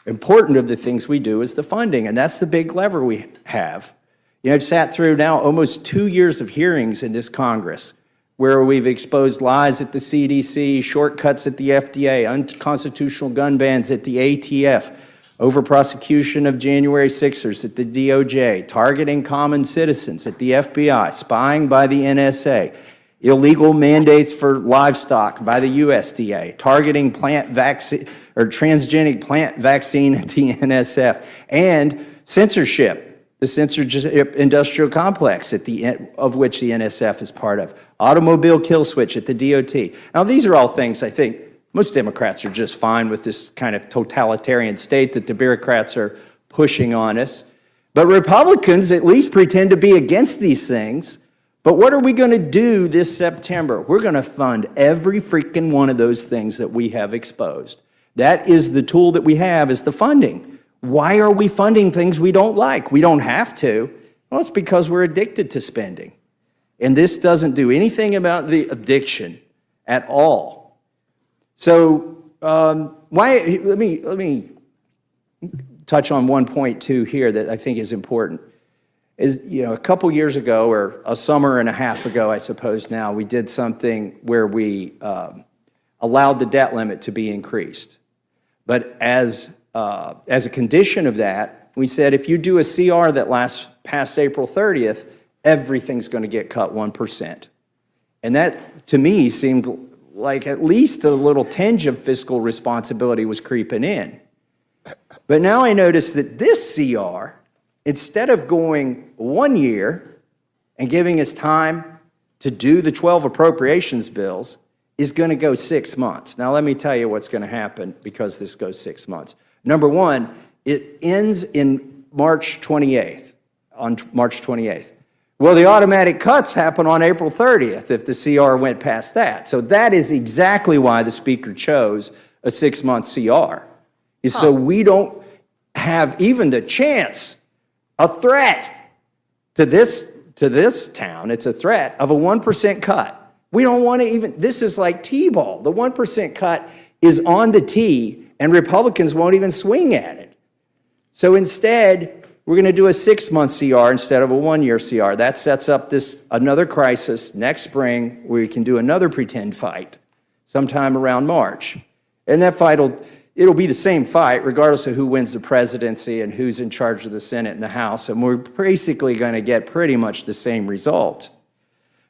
important of the things we do is the funding, and that's the big lever we have. You know, I've sat through now almost 2 years of hearings in this Congress where we've exposed lies at the CDC, shortcuts at the FDA, unconstitutional gun bans at the ATF, over prosecution of January 6ers at the DOJ, targeting common citizens at the FBI, spying by the NSA, illegal mandates for livestock by the USDA, targeting plant vaccine or transgenic plant vaccine at the NSF, and censorship the censorship industrial complex of which the NSF is part of, automobile kill switch at the DOT. Now, these are all things I think most Democrats are just fine with, this kind of totalitarian state that the bureaucrats are pushing on us. But Republicans at least pretend to be against these things. But what are we going to do this September? We're going to fund every freaking one of those things that we have exposed. That is the tool that we have, is the funding. Why are we funding things we don't like? We don't have to. Well, it's because we're addicted to spending. And this doesn't do anything about the addiction at all. So let me touch on one point too here that I think is important. Is, a couple years ago, or a summer and a half ago, I suppose now, we did something where we allowed the debt limit to be increased. But as a condition of that, we said if you do a CR that lasts past April 30th, everything's going to get cut 1%. And that, to me, seemed like at least a little tinge of fiscal responsibility was creeping in. But now I notice that this CR, instead of going 1 year and giving us time to do the 12 appropriations bills, is going to go 6 months. Now, let me tell you what's going to happen because this goes 6 months. Number one, it ends in March 28th, on March 28th. Well, the automatic cuts happen on April 30th if the CR went past that. So that is exactly why the Speaker chose a 6-month CR, is so we don't have even the chance, a threat to this town, it's a threat of a 1% cut. We don't want to even, this is like T-ball. The 1% cut is on the tee, and Republicans won't even swing at it. So instead, we're going to do a 6-month CR instead of a 1-year CR. That sets up another crisis next spring where we can do another pretend fight sometime around March. And that fight it'll be the same fight regardless of who wins the presidency and who's in charge of the Senate and the House. And we're basically going to get pretty much the same result.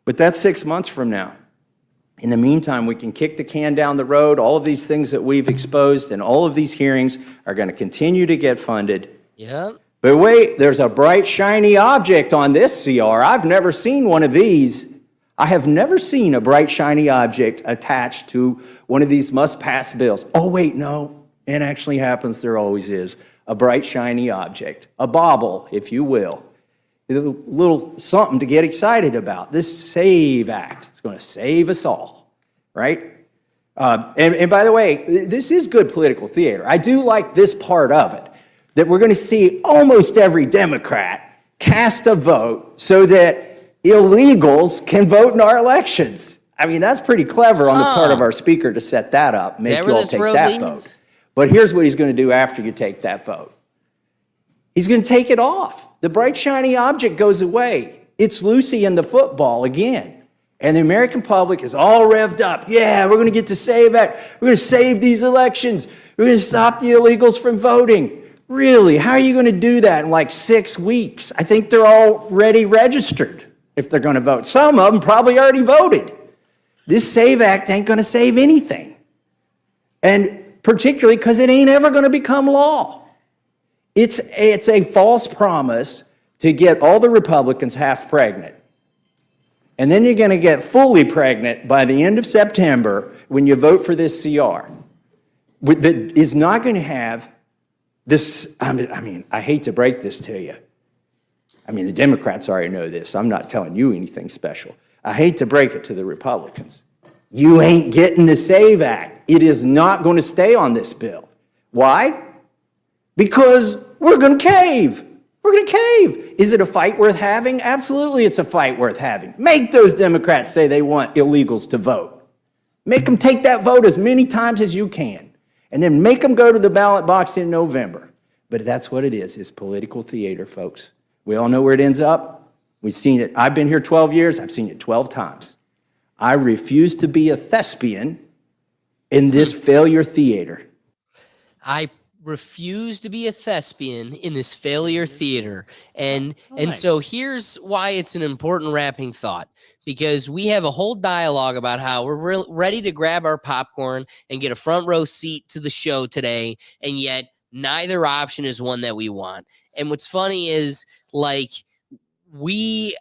But that's 6 months from now. In the meantime, we can kick the can down the road. All of these things that we've exposed and all of these hearings are going to continue to get funded. Yeah. But wait, there's a bright, shiny object on this CR. I've never seen one of these. I have never seen a bright, shiny object attached to one of these must-pass bills. Oh, wait, no. It actually happens. There always is a bright, shiny object, a bauble, if you will. A little something to get excited about. This SAVE Act, it's going to save us all, right? And by the way, this is good political theater. I do like this part of it, that we're going to see almost every Democrat cast a vote so that illegals can vote in our elections. I mean, that's pretty clever on the part of our speaker to set that up, make you all take that vote. But here's what he's going to do after you take that vote. He's going to take it off. The bright, shiny object goes away. It's Lucy and the football again. And the American public is all revved up. Yeah, we're going to get to save that. We're going to save these elections. We're going to stop the illegals from voting. Really? How are you going to do that in like 6 weeks? I think they're already registered if they're going to vote. Some of them probably already voted. This SAVE Act ain't going to save anything. And particularly because it ain't ever going to become law. It's a false promise to get all the Republicans half pregnant. And then you're going to get fully pregnant by the end of September when you vote for this CR. That is not going to have this, I mean, I hate to break this to you. I mean, the Democrats already know this. I'm not telling you anything special. I hate to break it to the Republicans. You ain't getting the SAVE Act. It is not going to stay on this bill. Why? Because we're going to cave. We're going to cave. Is it a fight worth having? Absolutely, it's a fight worth having. Make those Democrats say they want illegals to vote. Make them take that vote as many times as you can. And then make them go to the ballot box in November. But that's what it is. It's political theater, folks. We all know where it ends up. We've seen it. I've been here 12 years. I've seen it 12 times. I refuse to be a thespian in this failure theater. I refuse to be a thespian in this failure theater. And so here's why it's an important wrapping thought, because we have a whole dialogue about how we're ready to grab our popcorn and get a front row seat to the show today, and yet Neither option is one that we want. And what's funny is, like, we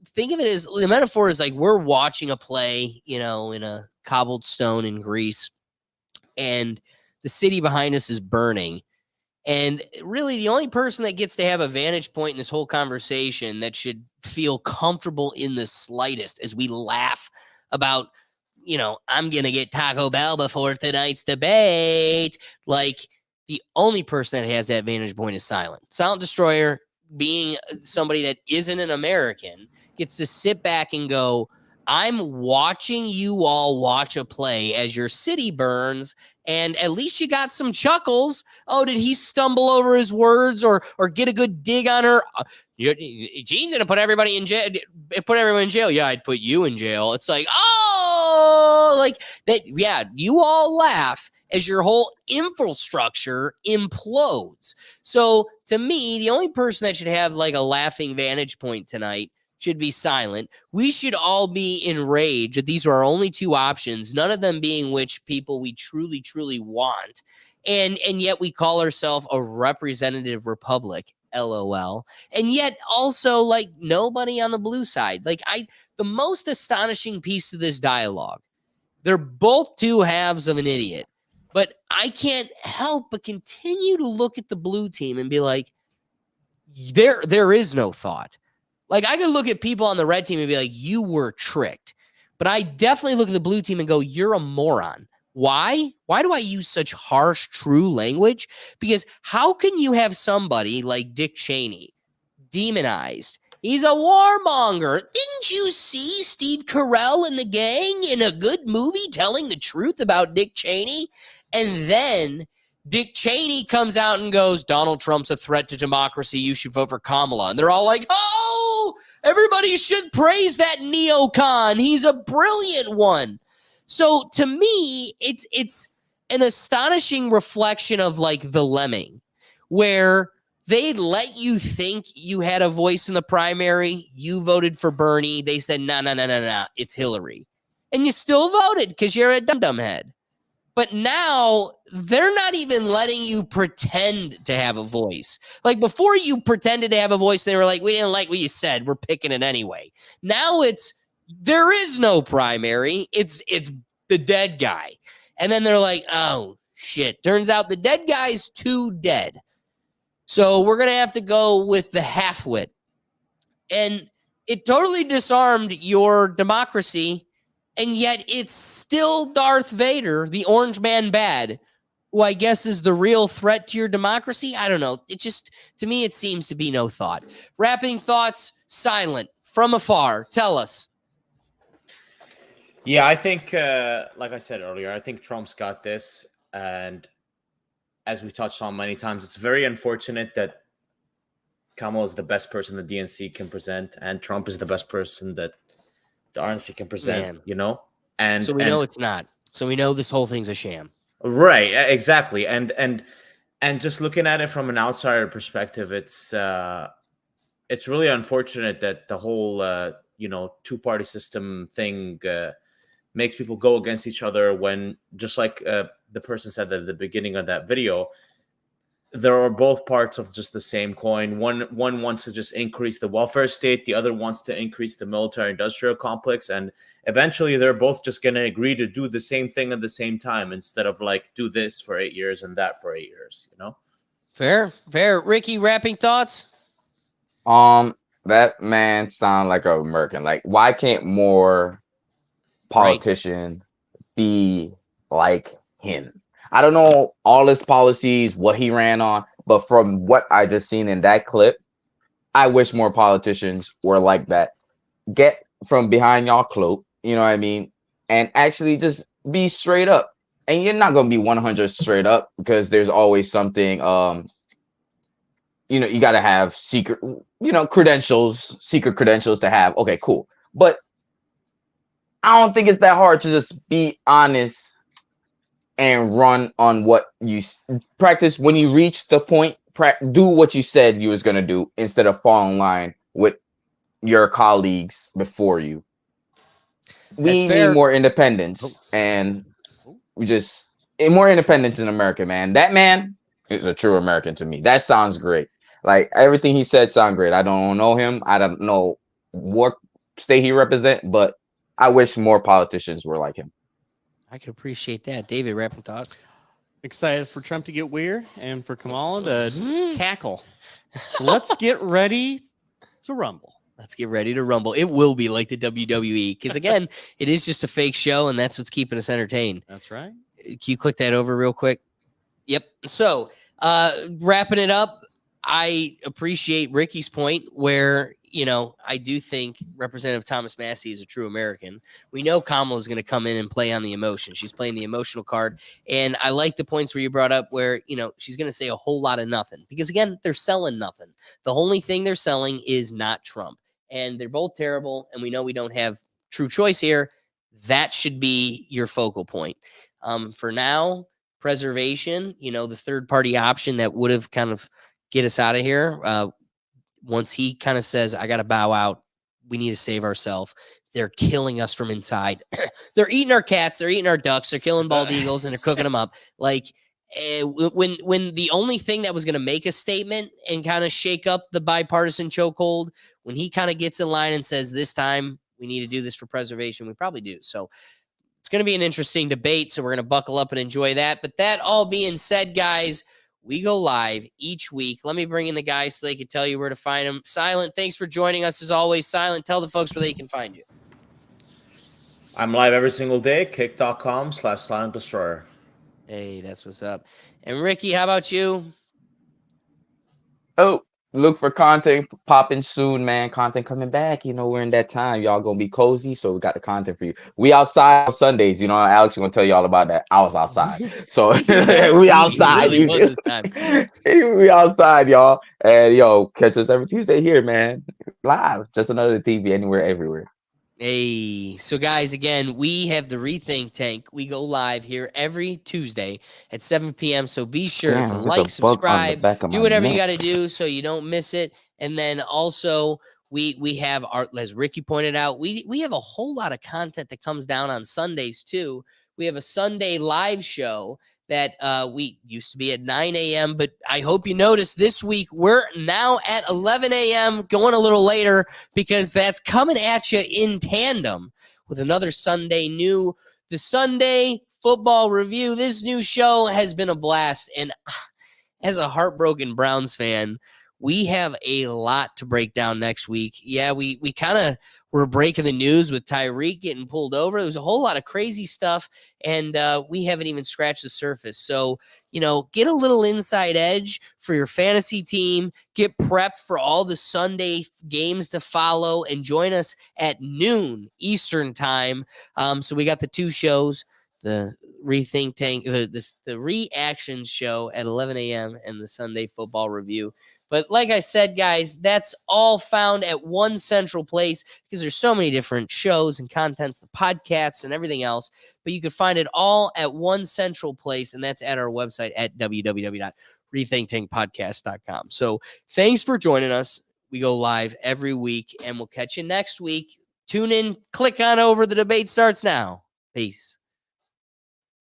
think of it as the metaphor is like we're watching a play, in a cobbled stone in Greece, and the city behind us is burning. And really, the only person that gets to have a vantage point in this whole conversation that should feel comfortable in the slightest as we laugh about, I'm going to get Taco Bell before tonight's debate. Like, the only person that has that vantage point is Silent. Silent Destroyer, being somebody that isn't an American, gets to sit back and go, I'm watching you all watch a play as your city burns, and at least you got some chuckles. Oh, did he stumble over his words or get a good dig on her? Gene's gonna put everybody in jail. Put everyone in jail. Yeah, I'd put you in jail. It's like, oh, like that. Yeah, you all laugh as your whole infrastructure implodes. So to me, the only person that should have like a laughing vantage point tonight should be Silent. We should all be enraged that these are our only two options, none of them being which people we truly, truly want. And yet we call ourselves a representative republic, LOL. And yet also, like, nobody on the blue side. Like, the most astonishing piece of this dialogue, they're both two halves of an idiot, but I can't help but continue to look at the blue team and be like, there is no thought. Like, I could look at people on the red team and be like, you were tricked. But I definitely look at the blue team and go, you're a moron. Why? Why do I use such harsh, true language? Because how can you have somebody like Dick Cheney demonized? He's a warmonger. Didn't you see Steve Carell and the gang in a good movie telling the truth about Dick Cheney? And then Dick Cheney comes out and goes, Donald Trump's a threat to democracy. You should vote for Kamala. And they're all like, oh, everybody should praise that neocon. He's a brilliant one. So to me, it's an astonishing reflection of like the lemming, where they let you think you had a voice in the primary. You voted for Bernie. They said, no, it's Hillary. And you still voted because you're a dum-dum head. But now they're not even letting you pretend to have a voice. Like, before, you pretended to have a voice, they were like, we didn't like what you said, we're picking it anyway. Now there is no primary. It's the dead guy. And then they're like, oh, shit. Turns out the dead guy's too dead. So we're going to have to go with the half-wit. And it totally disarmed your democracy. And yet it's still Darth Vader, the orange man bad, who I guess is the real threat to your democracy. I don't know. It just, to me, it seems to be no thought. Wrapping thoughts, Silent, from afar. Tell us. Yeah, I think, like I said earlier, I think Trump's got this. And as we touched on many times, it's very unfortunate that Kamala is the best person the DNC can present, and Trump is the best person that the RNC can present, And so we know it's not. So we know this whole thing's a sham. Right, exactly. And just looking at it from an outsider perspective, it's really unfortunate that the whole two-party system thing makes people go against each other when, just like the person said at the beginning of that video, there are both parts of just the same coin. One wants to just increase the welfare state. The other wants to increase the military-industrial complex. And eventually they're both just going to agree to do the same thing at the same time instead of like do this for 8 years and that for 8 years, Fair. Ricky, wrapping thoughts? That man sound like a American. Like, why can't more politician be like him? I don't know all his policies, what he ran on, but from what I just seen in that clip, I wish more politicians were like that. Get from behind y'all cloak, you know what I mean? And actually just be straight up. And you're not going to be 100 straight up because there's always something, you got to have secret, secret credentials to have. Okay, cool. But I don't think it's that hard to just be honest and run on what you practice. When you reach the point, do what you said you was going to do instead of fall in line with your colleagues before you. We need more independence, and we just more independence in America, man. That man is a true American to me. That sounds great. Like everything he said sound great. I don't know him. I don't know what state he represent, but I wish more politicians were like him. I can appreciate that. David, wrapping thoughts? Excited for Trump to get weird and for Kamala to cackle. So let's get ready to rumble. Let's get ready to rumble. It will be like the WWE because, again, it is just a fake show, and that's what's keeping us entertained. That's right. Can you click that over real quick? Yep. So wrapping it up, I appreciate Ricky's point where, I do think Representative Thomas Massey is a true American. We know Kamala is going to come in and play on the emotion. She's playing the emotional card. And I like the points where you brought up where, she's going to say a whole lot of nothing because, again, they're selling nothing. The only thing they're selling is not Trump. And they're both terrible. And we know we don't have true choice here. That should be your focal point. For now, preservation, the third party option that would have kind of get us out of here. Once he kind of says, I got to bow out, we need to save ourselves. They're killing us from inside. They're eating our cats. They're eating our ducks. They're killing bald eagles and they're cooking them up. Like when the only thing that was going to make a statement and kind of shake up the bipartisan chokehold, when he kind of gets in line and says, this time we need to do this for preservation, we probably do. So it's going to be an interesting debate. So we're going to buckle up and enjoy that. But that all being said, guys, we go live each week. Let me bring in the guys so they can tell you where to find them. Silent, thanks for joining us as always. Silent, tell the folks where they can find you. I'm live every single day, kick.com/silentdestroyer. Hey, that's what's up. And Ricky, how about you? Oh, look for content popping soon, man. Content coming back. We're in that time. Y'all gonna be cozy, so we got the content for you. We outside on Sundays. Alex is gonna tell you all about that. I was outside, so we outside. Really was this time. We outside, y'all. And catch us every Tuesday here, man. Live, just another TV, anywhere, everywhere. Hey, so guys, again, we have the Rethink Tank. We go live here every Tuesday at 7 p.m. So be sure to like, subscribe, do whatever you got to do so you don't miss it. And then also we have our, as Ricky pointed out, we have a whole lot of content that comes down on Sundays too. We have a Sunday live show that we used to be at 9 a.m. But I hope you noticed this week we're now at 11 a.m. going a little later because that's coming at you in tandem with another Sunday the Sunday Football Review. This new show has been a blast. And as a heartbroken Browns fan, we have a lot to break down next week. Yeah, we kind of were breaking the news with Tyreek getting pulled over. There was a whole lot of crazy stuff, and we haven't even scratched the surface. So, get a little inside edge for your fantasy team. Get prepped for all the Sunday games to follow, and join us at noon Eastern time. So we got the two shows, the Rethink Tank, the Reactions show at 11 a.m. and the Sunday Football Review. But like I said, guys, that's all found at one central place because there's so many different shows and contents, the podcasts and everything else. But you can find it all at one central place, and that's at our website at www.rethinktankpodcast.com. So thanks for joining us. We go live every week, and we'll catch you next week. Tune in, click on over. The debate starts now. Peace.